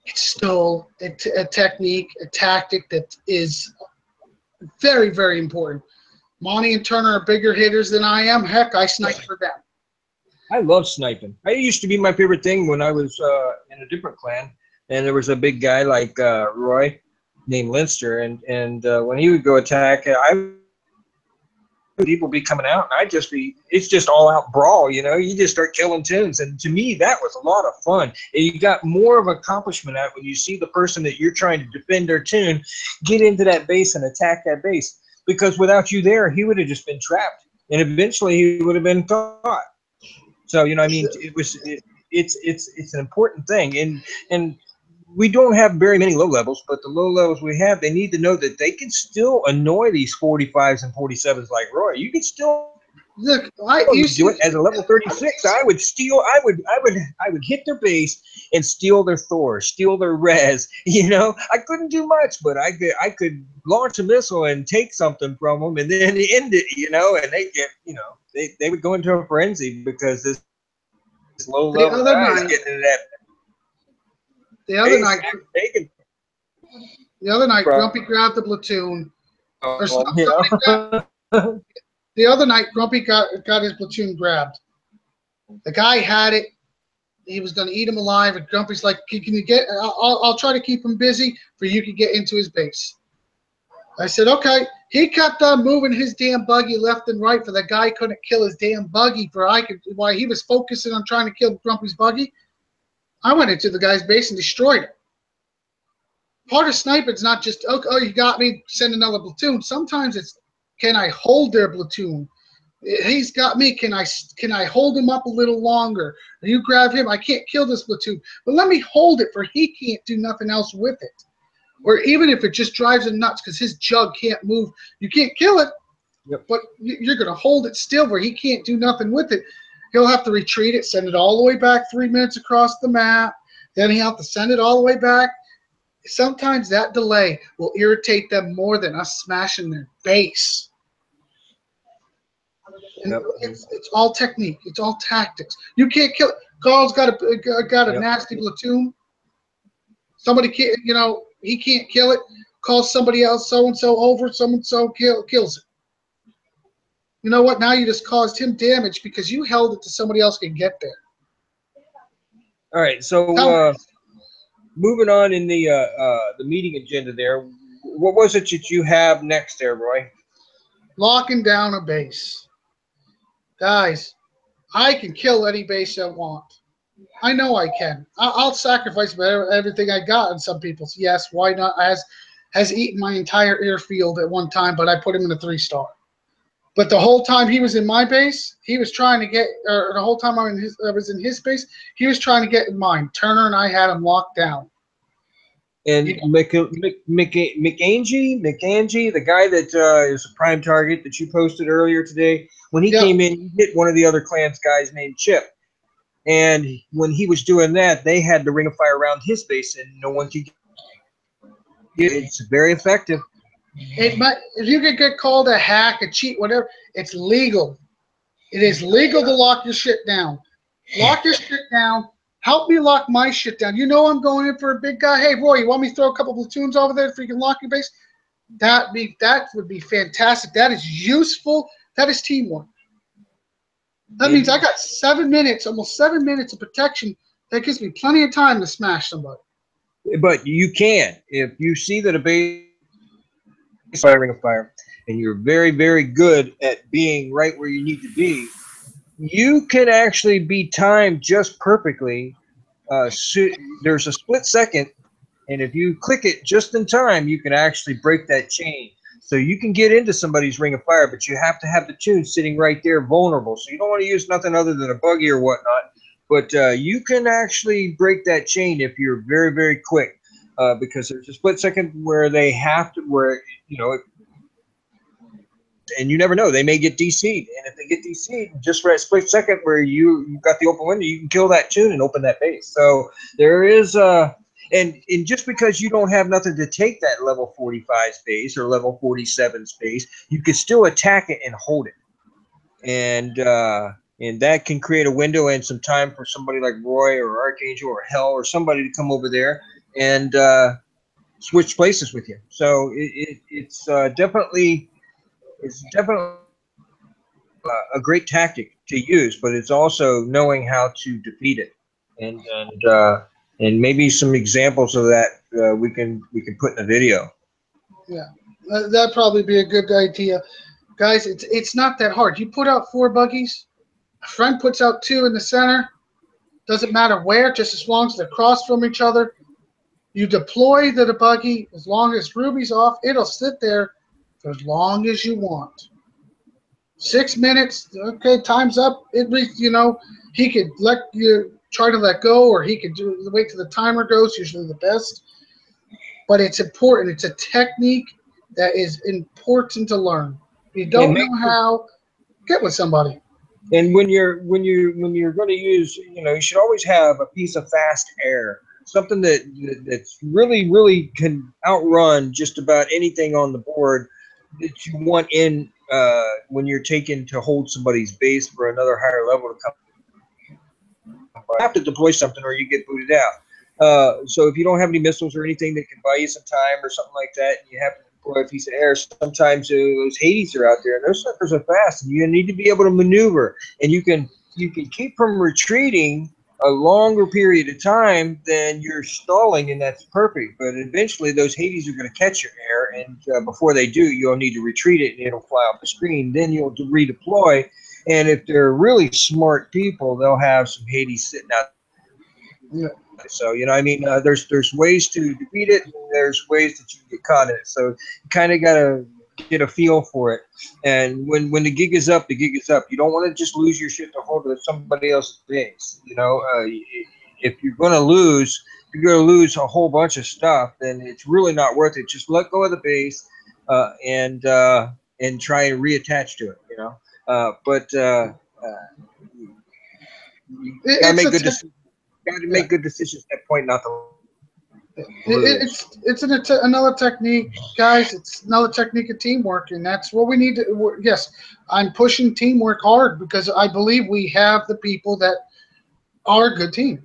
it's still a technique, a tactic that is very, very important. Monty and Turner are bigger hitters than I am. Heck, I snipe for them. I love sniping. It used to be my favorite thing when I was in a different clan, and there was a big guy like Roy named Linster, and when he would go attack, people be coming out, and it's just all out brawl, you just start killing tunes, and to me that was a lot of fun, and you got more of accomplishment out when you see the person that you're trying to defend their tune get into that base and attack that base, because without you there, he would have just been trapped, and eventually he would have been caught. So it's an important thing, and we don't have very many low levels, but the low levels we have, they need to know that they can still annoy these 45s and 47s like Roy. You can still Look, do it as a level 36. I would hit their base and steal their Thor, steal their res. I couldn't do much, but I could launch a missile and take something from them and then end it. And they get they would go into a frenzy because this low the level other guy is night, getting into that the other base night, and taking the other night, from Grumpy grabbed the platoon. Or somebody them. the other night, Grumpy got his platoon grabbed. The guy had it. He was going to eat him alive, and Grumpy's like, "Can you get? I'll try to keep him busy for you to get into his base." I said, "Okay." He kept on moving his damn buggy left and right, for the guy couldn't kill his damn buggy. While he was focusing on trying to kill Grumpy's buggy, I went into the guy's base and destroyed it. Part of sniping's not just, oh, you got me, send another platoon. Sometimes it's, can I hold their platoon? He's got me. Can I hold him up a little longer? You grab him. I can't kill this platoon, but let me hold it, for he can't do nothing else with it. Or even if it just drives him nuts because his jug can't move, you can't kill it. Yep. But you're going to hold it still where he can't do nothing with it. He'll have to retreat it, send it all the way back 3 minutes across the map. Then he'll have to send it all the way back. Sometimes that delay will irritate them more than us smashing their base. And Yep. it's all technique. It's all tactics. You can't kill it. Carl's got a Yep. nasty platoon. Somebody can't, he can't kill it. Calls somebody else, so and so over. So and so kills it. You know what? Now you just caused him damage because you held it to somebody else can get there. All right, so moving on in the meeting agenda there, what was it that you have next there, Roy? Locking down a base. Guys, I can kill any base I want. I know I can. I'll sacrifice everything I got in some people's. Yes, why not? Has eaten my entire airfield at one time, but I put him in a 3-star. But the whole time he was in my base, he was trying to get, or the whole time I was in his base, he was trying to get in mine. Turner and I had him locked down. And McAngie, the guy that is a prime target that you posted earlier today, when he came in, he hit one of the other clan's guys named Chip. And when he was doing that, they had the ring of fire around his base, and no one could get it. It's very effective. If you could get called a hack, a cheat, whatever, it's legal. It is legal to lock your shit down. Lock your shit down. Help me lock my shit down. You know I'm going in for a big guy. Hey, Roy, you want me to throw a couple platoons over there so you can lock your base? That would be fantastic. That is useful. That is teamwork. That means I got 7 minutes, almost 7 minutes of protection. That gives me plenty of time to smash somebody. But you can. If you see that a base is firing a fire, and you're very, very good at being right where you need to be, you can actually be timed just perfectly. There's a split second, and if you click it just in time, you can actually break that chain. So you can get into somebody's ring of fire, but you have to have the tune sitting right there vulnerable. So you don't want to use nothing other than a buggy or whatnot. But you can actually break that chain if you're very, very quick, because there's a split second where they have to, and you never know, they may get DC'd. And if they get DC'd, just for a split second where you've got the open window, you can kill that tune and open that base. So there is And just because you don't have nothing to take that level 45 space or level 47 space, you can still attack it and hold it. And that can create a window and some time for somebody like Roy or Archangel or Hell or somebody to come over there and switch places with you. So it's definitely a great tactic to use, but it's also knowing how to defeat it, and maybe some examples of that we can put in a video. Yeah, that'd probably be a good idea, guys. It's not that hard. You put out 4 buggies. A friend puts out 2 in the center. Doesn't matter where, just as long as they're across from each other. You deploy the buggy. As long as Ruby's off, it'll sit there for as long as you want. 6 minutes. Okay, time's up. He could let you try to let go, or he could wait till the timer goes. Usually the best. But it's important. It's a technique that is important to learn. If you don't know how, get with somebody. And when you're going to use, you should always have a piece of fast air, something that's really can outrun just about anything on the board that you want in when you're taking to hold somebody's base for another higher level to come. You have to deploy something or you get booted out. So if you don't have any missiles or anything that can buy you some time or something like that, and you have to deploy a piece of air, sometimes those Hades are out there, and those suckers are fast, and you need to be able to maneuver. And you can keep from retreating a longer period of time than you're stalling, and that's perfect. But eventually, those Hades are going to catch your air, and before they do, you'll need to retreat it, and it'll fly off the screen. Then you'll redeploy, and if they're really smart people, they'll have some Hades sitting out. Yeah. So there's ways to defeat it, and there's ways that you get caught in it. So you kind of gotta get a feel for it. And when the gig is up, the gig is up. You don't want to just lose your shit to hold it at somebody else's base. If you're gonna lose, a whole bunch of stuff, then it's really not worth it. Just let go of the base, and try and reattach to it. But you gotta make good decisions. Got to make good decisions at that point, not to lose. It's another technique, guys. It's another technique of teamwork, and that's what we need to. Yes, I'm pushing teamwork hard because I believe we have the people that are a good team.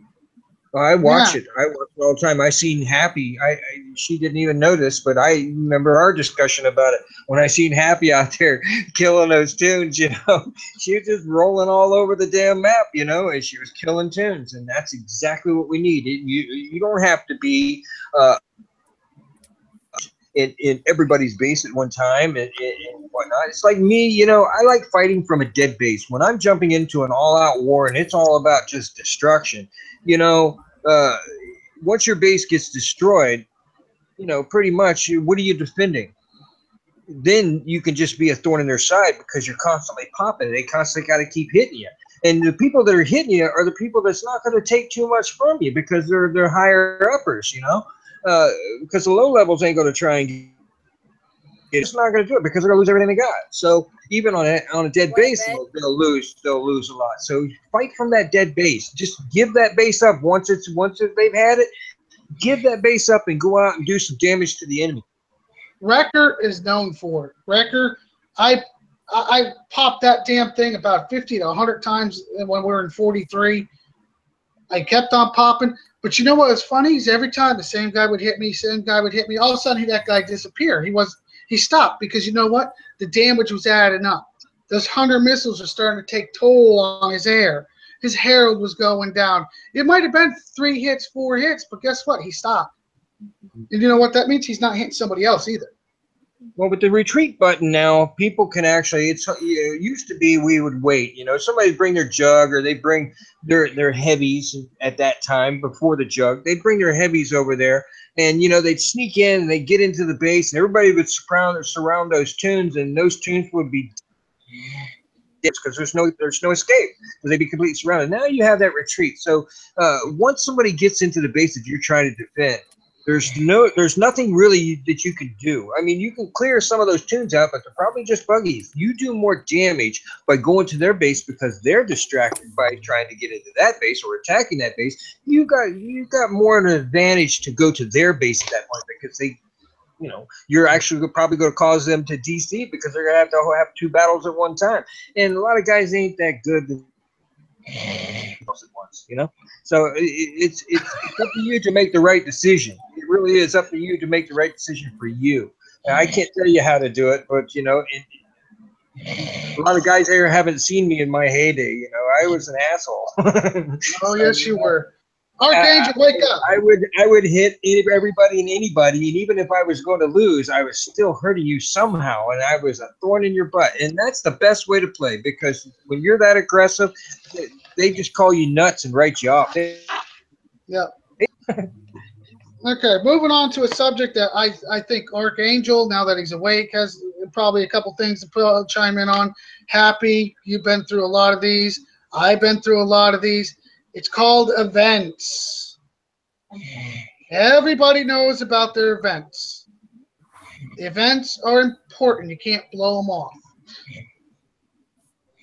I watch it. I watch it all the time. I seen Happy. She didn't even notice, but I remember our discussion about it when I seen Happy out there killing those tunes. She was just rolling all over the damn map. And she was killing tunes, and that's exactly what we need. You don't have to be in everybody's base at one time and whatnot. It's like me. I like fighting from a dead base. When I'm jumping into an all-out war and it's all about just destruction, once your base gets destroyed, pretty much, what are you defending? Then you can just be a thorn in their side because you're constantly popping. They constantly got to keep hitting you. And the people that are hitting you are the people that's not going to take too much from you because they're higher uppers, because the low levels ain't going to try and get. It's not going to do it because they're going to lose everything they got. So even on a dead base, they'll lose a lot. So fight from that dead base. Just give that base up once they've had it. Give that base up and go out and do some damage to the enemy. Wrecker is known for it. Wrecker, I popped that damn thing about 50 to 100 times when we were in 43. I kept on popping. But you know what was funny? Is every time the same guy would hit me, all of a sudden that guy disappeared. He stopped because you know what? The damage was adding up. Those 100 missiles are starting to take toll on his air. His herald was going down. It might have been 3 hits, 4 hits, but guess what? He stopped. And you know what that means? He's not hitting somebody else either. Well, with the retreat button now, people can actually. It used to be we would wait. Somebody bring their jug or they bring their heavies at that time before the jug. They'd bring their heavies over there, and they'd sneak in and they'd get into the base, and everybody would surround those tunes, and those tunes would be because there's no escape because they'd be completely surrounded. Now you have that retreat. So once somebody gets into the base that you're trying to defend, There's nothing really that you can do. I mean, you can clear some of those tunes out, but they're probably just buggies. You do more damage by going to their base because they're distracted by trying to get into that base or attacking that base. You got more of an advantage to go to their base at that point because you're actually probably going to cause them to DC because they're going to have two battles at one time. And a lot of guys ain't that good at once, So it's up to you to make the right decision. It really is up to you to make the right decision for you. Now, I can't tell you how to do it, but a lot of guys here haven't seen me in my heyday. I was an asshole. Oh, yes, you were. Archangel, wake up! I would hit everybody and anybody, and even if I was going to lose, I was still hurting you somehow, and I was a thorn in your butt. And that's the best way to play because when you're that aggressive, they just call you nuts and write you off. Yeah. Okay, moving on to a subject that I think Archangel, now that he's awake, has probably a couple things to chime in on. Happy, you've been through a lot of these. I've been through a lot of these. It's called events. Everybody knows about their events. The events are important. You can't blow them off.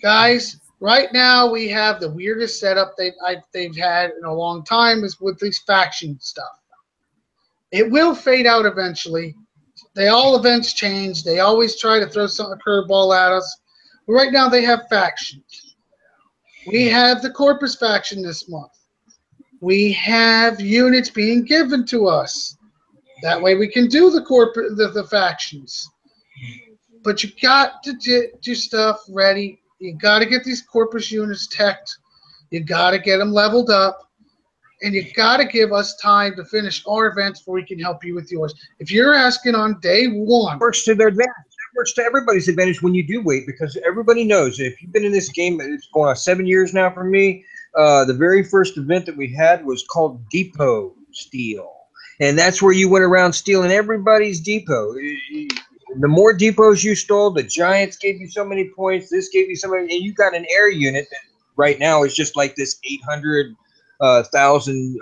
Guys, right now we have the weirdest setup they've had in a long time is with this faction stuff. It will fade out eventually. Events change. They always try to throw a curveball at us. But right now they have factions. We have the Corpus faction this month. We have units being given to us. That way we can do the factions. But you got to get your stuff ready. You got to get these Corpus units teched. You got to get them leveled up. And you got to give us time to finish our events before we can help you with yours. If you're asking on day one. It works to their advantage. It works to everybody's advantage when you do wait because everybody knows if you've been in this game, it's going on 7 years now for me. The very first event that we had was called Depot Steal. And that's where you went around stealing everybody's depot. The more depots you stole, the Giants gave you so many points. This gave you so many. And you got an air unit that right now is just like this 800,000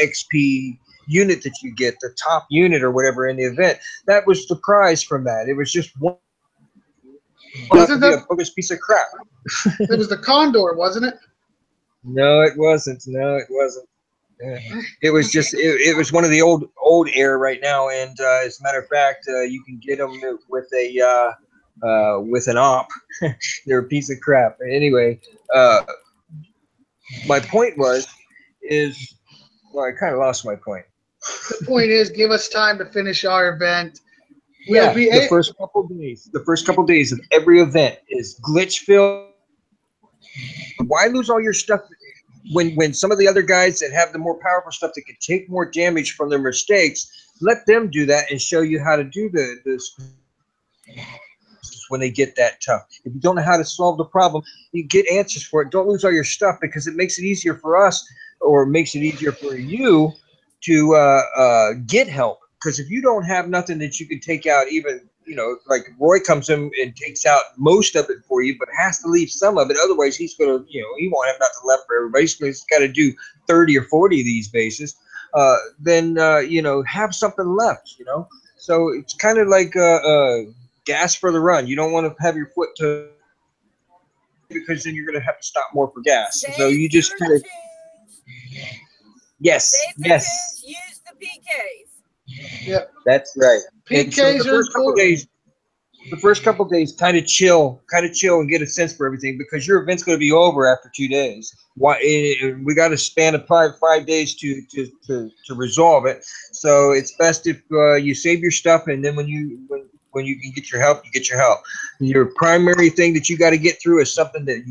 XP unit that you get, the top unit or whatever in the event. That was the prize from that. It was just one. Wasn't a bogus piece of crap. It was the Condor, wasn't it? No, it wasn't. No, it wasn't. It was just it was one of the old air right now, and as a matter of fact, you can get them with an op. They're a piece of crap. Anyway, my point I kind of lost my point. The point is, give us time to finish our event. The first couple days of every event is glitch filled. Why lose all your stuff when some of the other guys that have the more powerful stuff that can take more damage from their mistakes, let them do that and show you how to do this when they get that tough. If you don't know how to solve the problem, you get answers for it. Don't lose all your stuff because it makes it easier for us or makes it easier for you to get help. Because if you don't have nothing that you can take out, even like Roy comes in and takes out most of it for you, but has to leave some of it. Otherwise, he's going to, he won't have nothing left for everybody. So he's got to do 30 or 40 of these bases. Then have something left. So it's kind of like gas for the run. You don't want to have your foot to, because then you're going to have to stop more for gas. So you just kind of. Yes. Use the PKs. Yep. That's right. PKs so the first couple days, kind of chill and get a sense for everything because your event's going to be over after 2 days. We got a span of five days to resolve it. So it's best if you save your stuff, and then when you can get your help, you get your help. Your primary thing that you got to get through is something that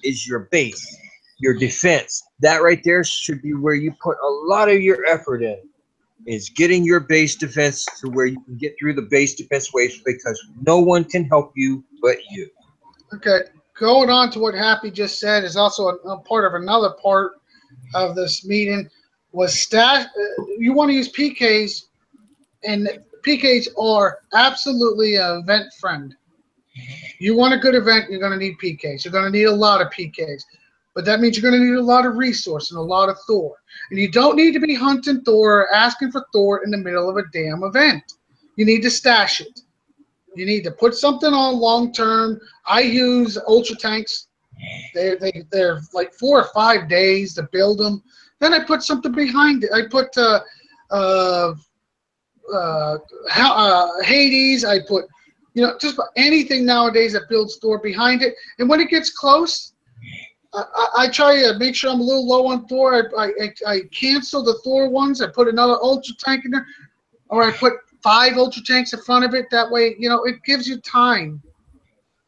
is your base, your defense. That right there should be where you put a lot of your effort in. Is getting your base defense to where you can get through the base defense waves because no one can help you but you. Okay, going on to what Happy just said is also a part of another part of this meeting was stash. You want to use PKs, and PKs are absolutely an event friend. You want a good event, you're going to need PKs. You're going to need a lot of PKs. But that means you're going to need a lot of resource and a lot of Thor. And you don't need to be hunting Thor or asking for Thor in the middle of a damn event. You need to stash it. You need to put something on long term. I use Ultra Tanks. They're like 4 or 5 days to build them. Then I put something behind it. I put Hades. I put, just about anything nowadays that builds Thor behind it. And when it gets close, I try to make sure I'm a little low on Thor. I cancel the Thor ones. I put another Ultra Tank in there, or I put 5 Ultra Tanks in front of it. That way, it gives you time.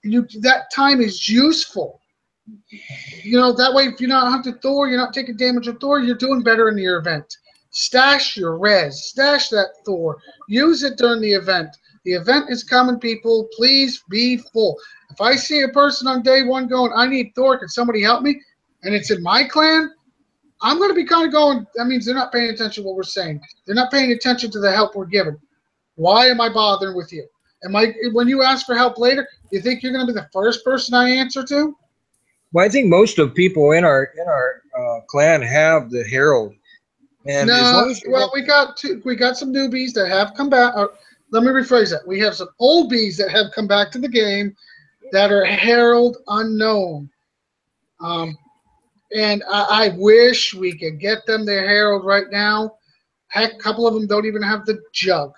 That time is useful. That way, if you're not hunting Thor, you're not taking damage on Thor, you're doing better in your event. Stash your res. Stash that Thor. Use it during the event. The event is coming, people. Please be full. If I see a person on day 1 going, I need Thor, can somebody help me? And it's in my clan, I'm going to be kind of going, that means they're not paying attention to what we're saying. They're not paying attention to the help we're giving. Why am I bothering with you? When you ask for help later, you think you're going to be the first person I answer to? Well, I think most of people in our clan have the Herald, and as long as we got some newbies that have come back. Let me rephrase that. We have some old bees that have come back to the game that are Herald unknown. And I wish we could get them their Herald right now. Heck, a couple of them don't even have the jug.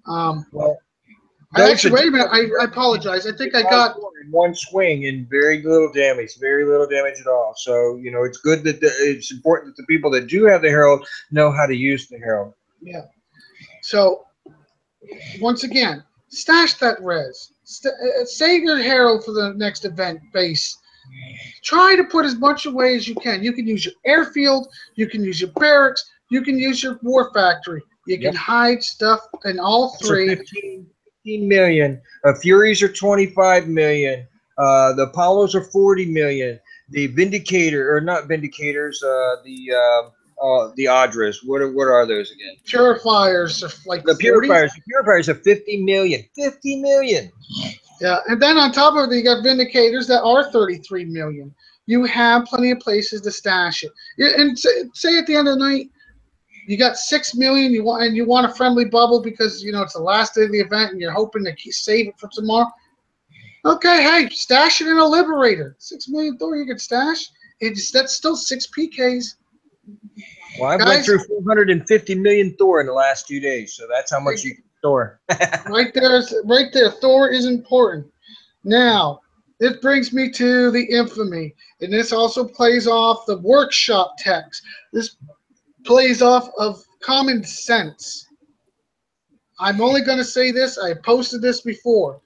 Well, actually, wait a minute. I apologize. I think I got in one swing and very little damage at all. So it's good that it's important that the people that do have the Herald know how to use the Herald. Yeah. So once again, stash that res. Save your Herald for the next event base. Try to put as much away as you can. You can use your airfield. You can use your barracks. You can use your war factory. You can hide stuff in all 3. 15 million. Furies are 25 million. The Apollos are 40 million. The Vindicator, or not Vindicators, the Adras. What are those again? Purifiers are like the 40. Purifiers. The Purifiers are 50 million. 50 million. Yeah, and then on top of it, you got Vindicators that are 33 million. You have plenty of places to stash it. And say at the end of the night, you got 6 million. You want a friendly bubble because it's the last day of the event and you're hoping to save it for tomorrow. Okay, hey, stash it in a Liberator. 6 million Thor you can stash. That's still 6 PKs. Well, I went through 450 million Thor in the last 2 days, so that's how much you can store. right there. Thor is important. Now, this brings me to the infamy, and this also plays off the workshop text. This plays off of common sense. I'm only going to say this. I posted this before.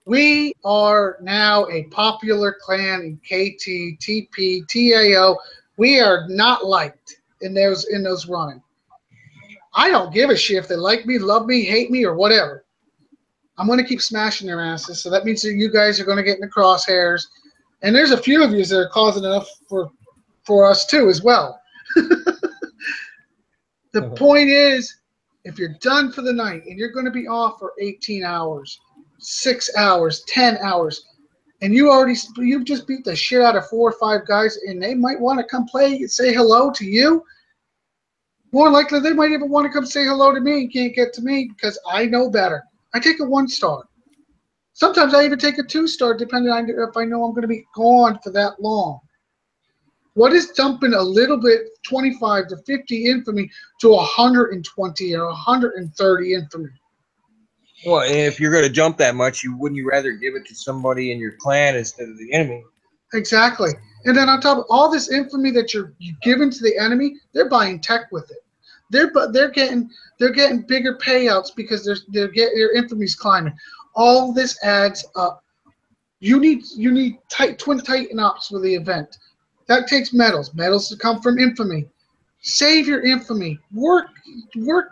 We are now a popular clan in KT, TP, TAO. We are not liked in those running. I don't give a shit if they like me, love me, hate me, or whatever. I'm going to keep smashing their asses. So that means that you guys are going to get in the crosshairs. And there's a few of you that are causing enough for us too as well. The point is, if you're done for the night and you're going to be off for 18 hours, 6 hours, 10 hours, and you've just beat the shit out of 4 or 5 guys, and they might want to come play and say hello to you. More likely, they might even want to come say hello to me and can't get to me because I know better. I take a 1-star. Sometimes I even take a 2-star, depending on if I know I'm going to be gone for that long. What is dumping a little bit, 25 to 50 infamy, to 120 or 130 infamy? Well, and if you're going to jump that much, wouldn't you rather give it to somebody in your clan instead of the enemy? Exactly. And then on top of all this infamy that you're giving to the enemy, they're buying tech with it. They're getting bigger payouts because their infamy's climbing. All this adds up. You need twin Titan ops for the event. That takes medals. Medals to come from infamy. Save your infamy. Work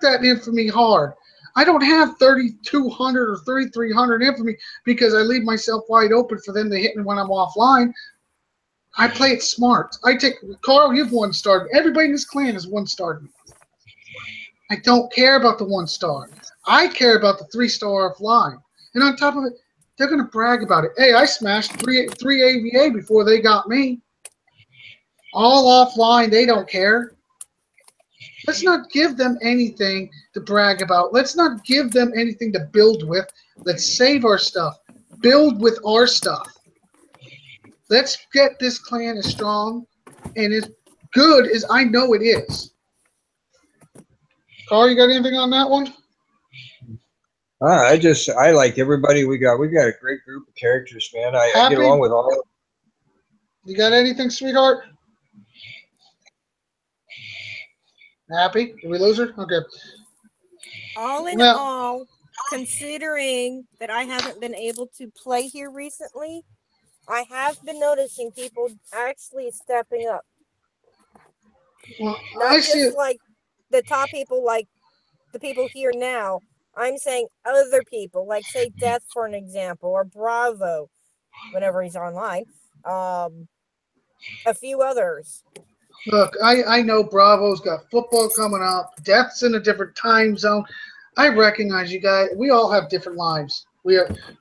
that infamy hard. I don't have 3,200 or 3,300 infamy because I leave myself wide open for them to hit me when I'm offline. I play it smart. Carl, you've 1-starred. Everybody in this clan is 1-starred me. I don't care about the 1-star. I care about the 3-star offline. And on top of it, They're going to brag about it. Hey, I smashed three AVA before they got me. All offline. They don't care. Let's not give them anything to brag about. Let's not give them anything to build with. Let's save our stuff. Build with our stuff. Let's get this clan as strong and as good as I know it is. Carl, you got anything on that one? I like everybody we got. We've got a great group of characters, man. I get along with all of them. You got anything, sweetheart? Happy? Did we lose her? Okay. All in all, considering that I haven't been able to play here recently, I have been noticing people actually stepping up. Well, Not just like the top people, like the people here now. I'm saying other people, like say Death for an example, or Bravo, whenever he's online. A few others. Look, I know Bravo's got football coming up. Death's in a different time zone. I recognize you guys. We all have different lives.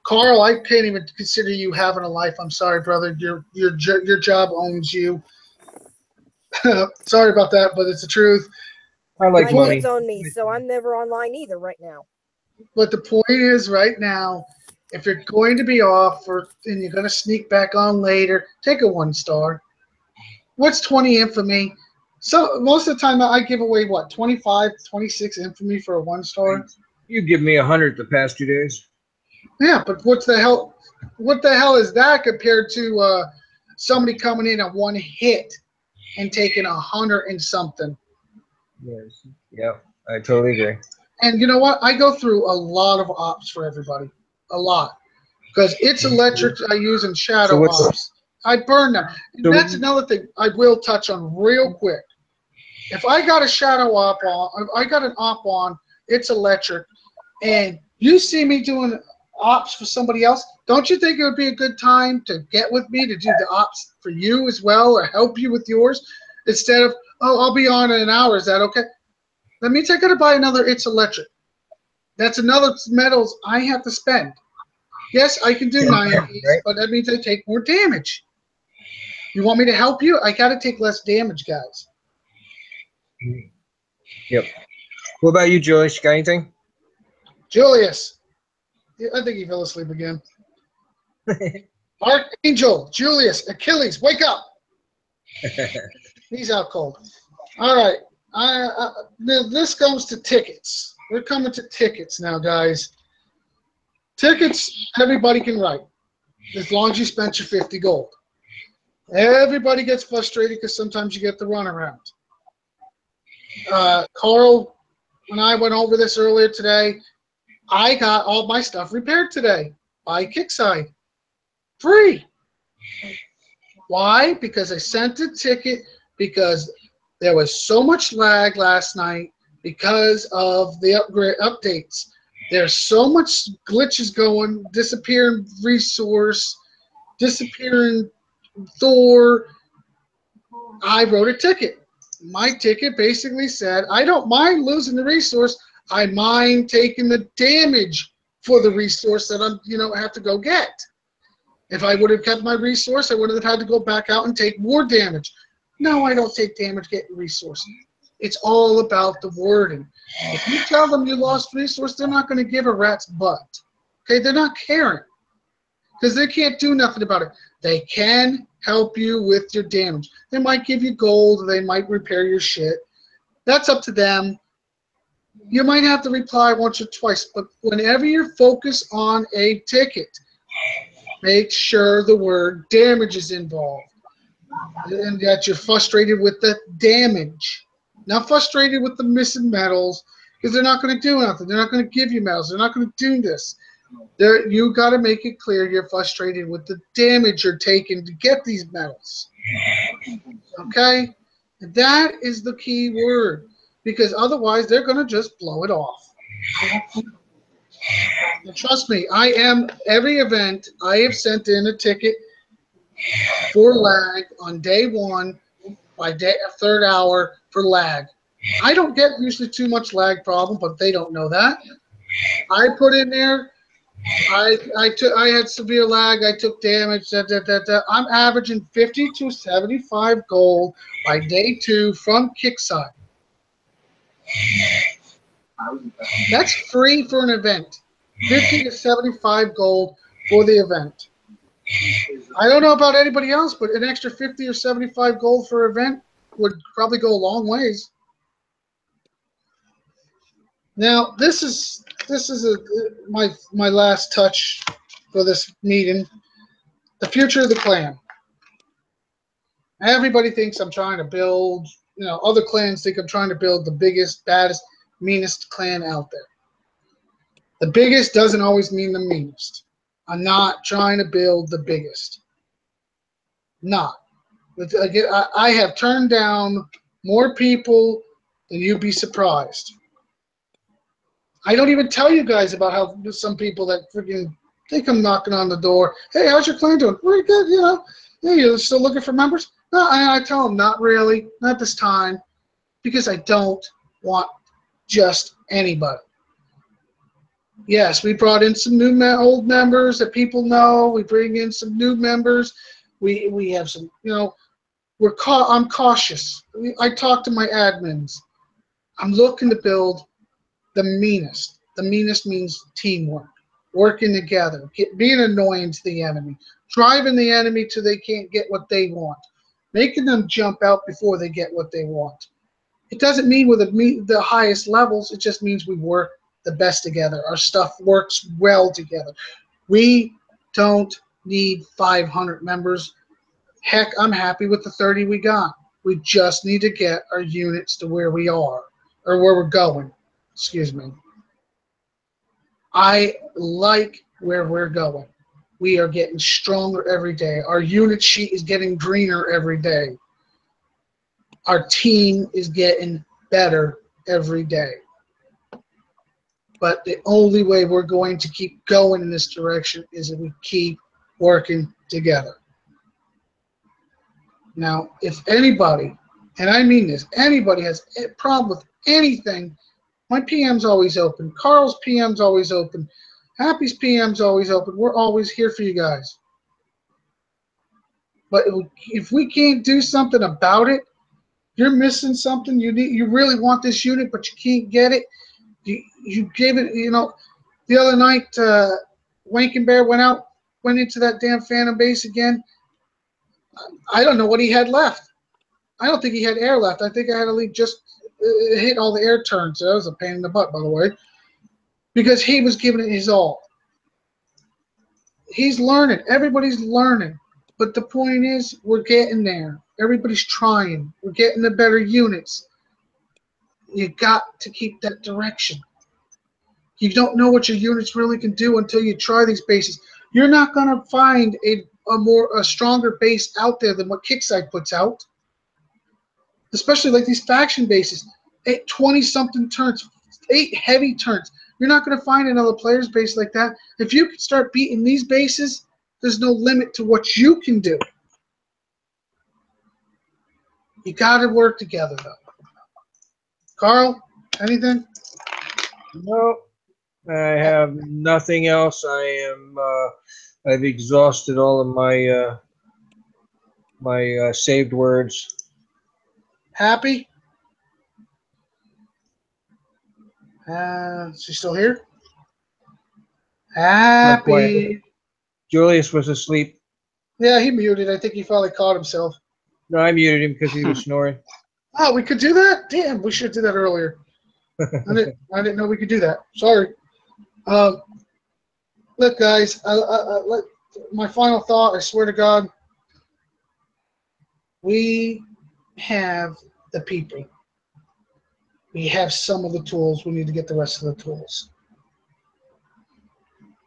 Carl, I can't even consider you having a life. I'm sorry, brother. Your job owns you. Sorry about that, but it's the truth. I like my money. kids own me, so I'm never online either right now. But the point is, right now, if you're going to be off and you're going to sneak back on later, take a 1-star. What's 20 infamy? So most of the time I give away, 25, 26 infamy for a 1-star? You give me 100 the past 2 days. Yeah, but what the hell is that compared to somebody coming in at one hit and taking 100 and something? Yes. Yeah, I totally agree. And you know what? I go through a lot of ops for everybody. A lot. Because it's electric I use in shadow ops. I burn them. And that's another thing I will touch on real quick. If I got a shadow op on, if I got an op on, it's electric, and you see me doing ops for somebody else, don't you think it would be a good time to get with me to do the ops for you as well, or help you with yours, instead of, oh, I'll be on in an hour, is that okay? That means I got to buy another It's Electric. That's another metals I have to spend. Yes, I can do 90s, right? But that means I take more damage. You want me to help you? I got to take less damage, guys. Yep. What about you, Julius? Got anything? Julius. I think he fell asleep again. Archangel, Julius, Achilles, wake up. He's out cold. All right. This comes to tickets. We're coming to tickets now, guys. Tickets, everybody can write, as long as you spent your 50 gold. Everybody gets frustrated because sometimes you get the runaround. Carl and I went over this earlier today. I got all my stuff repaired today by Kickside. Free. Why? Because I sent a ticket because there was so much lag last night because of the updates. There's so much glitches going, disappearing resource, disappearing Thor. I wrote a ticket. My ticket basically said, I don't mind losing the resource. I mind taking the damage for the resource that I'm, have to go get. If I would have kept my resource, I would have had to go back out and take more damage. No, I don't take damage getting resources. It's all about the wording. If you tell them you lost resource, they're not going to give a rat's butt. Okay, they're not caring because they can't do nothing about it. They can help you with your damage. They might give you gold. They might repair your shit. That's up to them. You might have to reply once or twice, but whenever you're focused on a ticket, make sure the word damage is involved and that you're frustrated with the damage. Not frustrated with the missing metals because they're not going to do nothing. They're not going to give you metals. They're not going to do this. You got to make it clear you're frustrated with the damage you're taking to get these metals. Okay? That is the key word because otherwise they're going to just blow it off. And trust me, every event I have sent in a ticket for lag on day one by third hour for lag. I don't get usually too much lag problem, but they don't know that. I put in there I had severe lag. I took damage. I'm averaging 50 to 75 gold by day 2 from Kickside. That's free for an event. 50 to 75 gold for the event. I don't know about anybody else, but an extra 50 or 75 gold for an event would probably go a long ways. Now, this is my last touch for this meeting. The future of the clan. Everybody thinks I'm trying to build, other clans think I'm trying to build the biggest, baddest, meanest clan out there. The biggest doesn't always mean the meanest. I'm not trying to build the biggest. Not. I have turned down more people than you'd be surprised. I don't even tell you guys about how some people that freaking think I'm knocking on the door. Hey, how's your clan doing? Pretty good, Yeah, you're still looking for members? No, I tell them not really, not this time, because I don't want just anybody. Yes, we brought in some old members that people know. We bring in some new members. We have some, I'm cautious. I talk to my admins. I'm looking to build the meanest. The meanest means teamwork, working together, being annoying to the enemy, driving the enemy till they can't get what they want, making them jump out before they get what they want. It doesn't mean we're the highest levels. It just means we work the best together. Our stuff works well together. We don't need 500 members. Heck, I'm happy with the 30 we got. We just need to get our units to where we are, or where we're going. Excuse me. I like where we're going. We are getting stronger every day. Our unit sheet is getting greener every day. Our team is getting better every day. But the only way we're going to keep going in this direction is if we keep working together. Now, if anybody, and I mean this, anybody has a problem with anything, my PM's always open. Carl's PM's always open. Happy's PM's always open. We're always here for you guys. But if we can't do something about it, you're missing something. You really want this unit, but you can't get it. You gave it. The other night, Wankin Bear went into that damn Phantom base again. I don't know what he had left. I don't think he had air left. I think I had to leave just hit all the air turns. That was a pain in the butt, by the way, because he was giving it his all. He's learning. Everybody's learning. But the point is, we're getting there. Everybody's trying. We're getting the better units. You got to keep that direction. You don't know what your units really can do until you try these bases. You're not going to find a stronger base out there than what Kickside puts out. Especially like these faction bases. 20-something turns, 8 heavy turns. You're not going to find another player's base like that. If you can start beating these bases, there's no limit to what you can do. You got to work together, though. Carl, anything? No, I have nothing else. I've exhausted all of my saved words. Happy? Is she still here? Happy. Julius was asleep. Yeah, he muted. I think he finally caught himself. No, I muted him because he was snoring. Oh, we could do that? Damn, we should do that earlier. I didn't know we could do that. Sorry. Look, guys, my final thought, I swear to God, we have the people. We have some of the tools. We need to get the rest of the tools.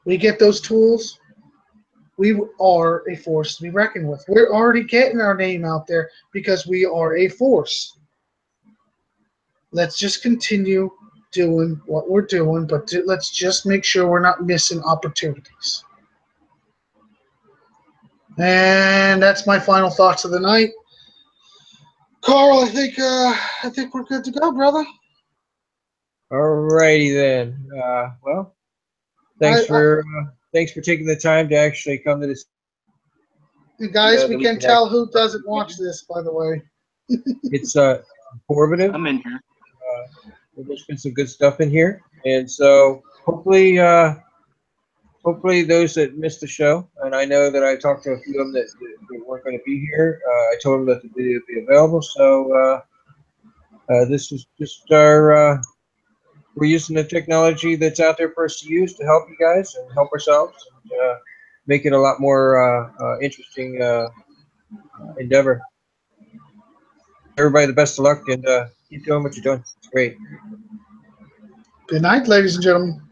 We get those tools, we are a force to be reckoned with. We're already getting our name out there because we are a force. Let's just continue doing what we're doing, but let's just make sure we're not missing opportunities. And that's my final thoughts of the night. Carl, I think we're good to go, brother. Alrighty then. Well, Thanks for taking the time to actually come to this. Guys, we that can can tell who doesn't watch this, by the way. It's informative. I'm in here. There's been some good stuff in here, and so hopefully those that missed the show, and I know that I talked to a few of them that weren't going to be here. I told them that the video would be available. So this is just our. We're using the technology that's out there for us to use to help you guys and help ourselves, and make it a lot more interesting endeavor. Everybody, the best of luck, and keep doing what you're doing. It's great. Good night, ladies and gentlemen.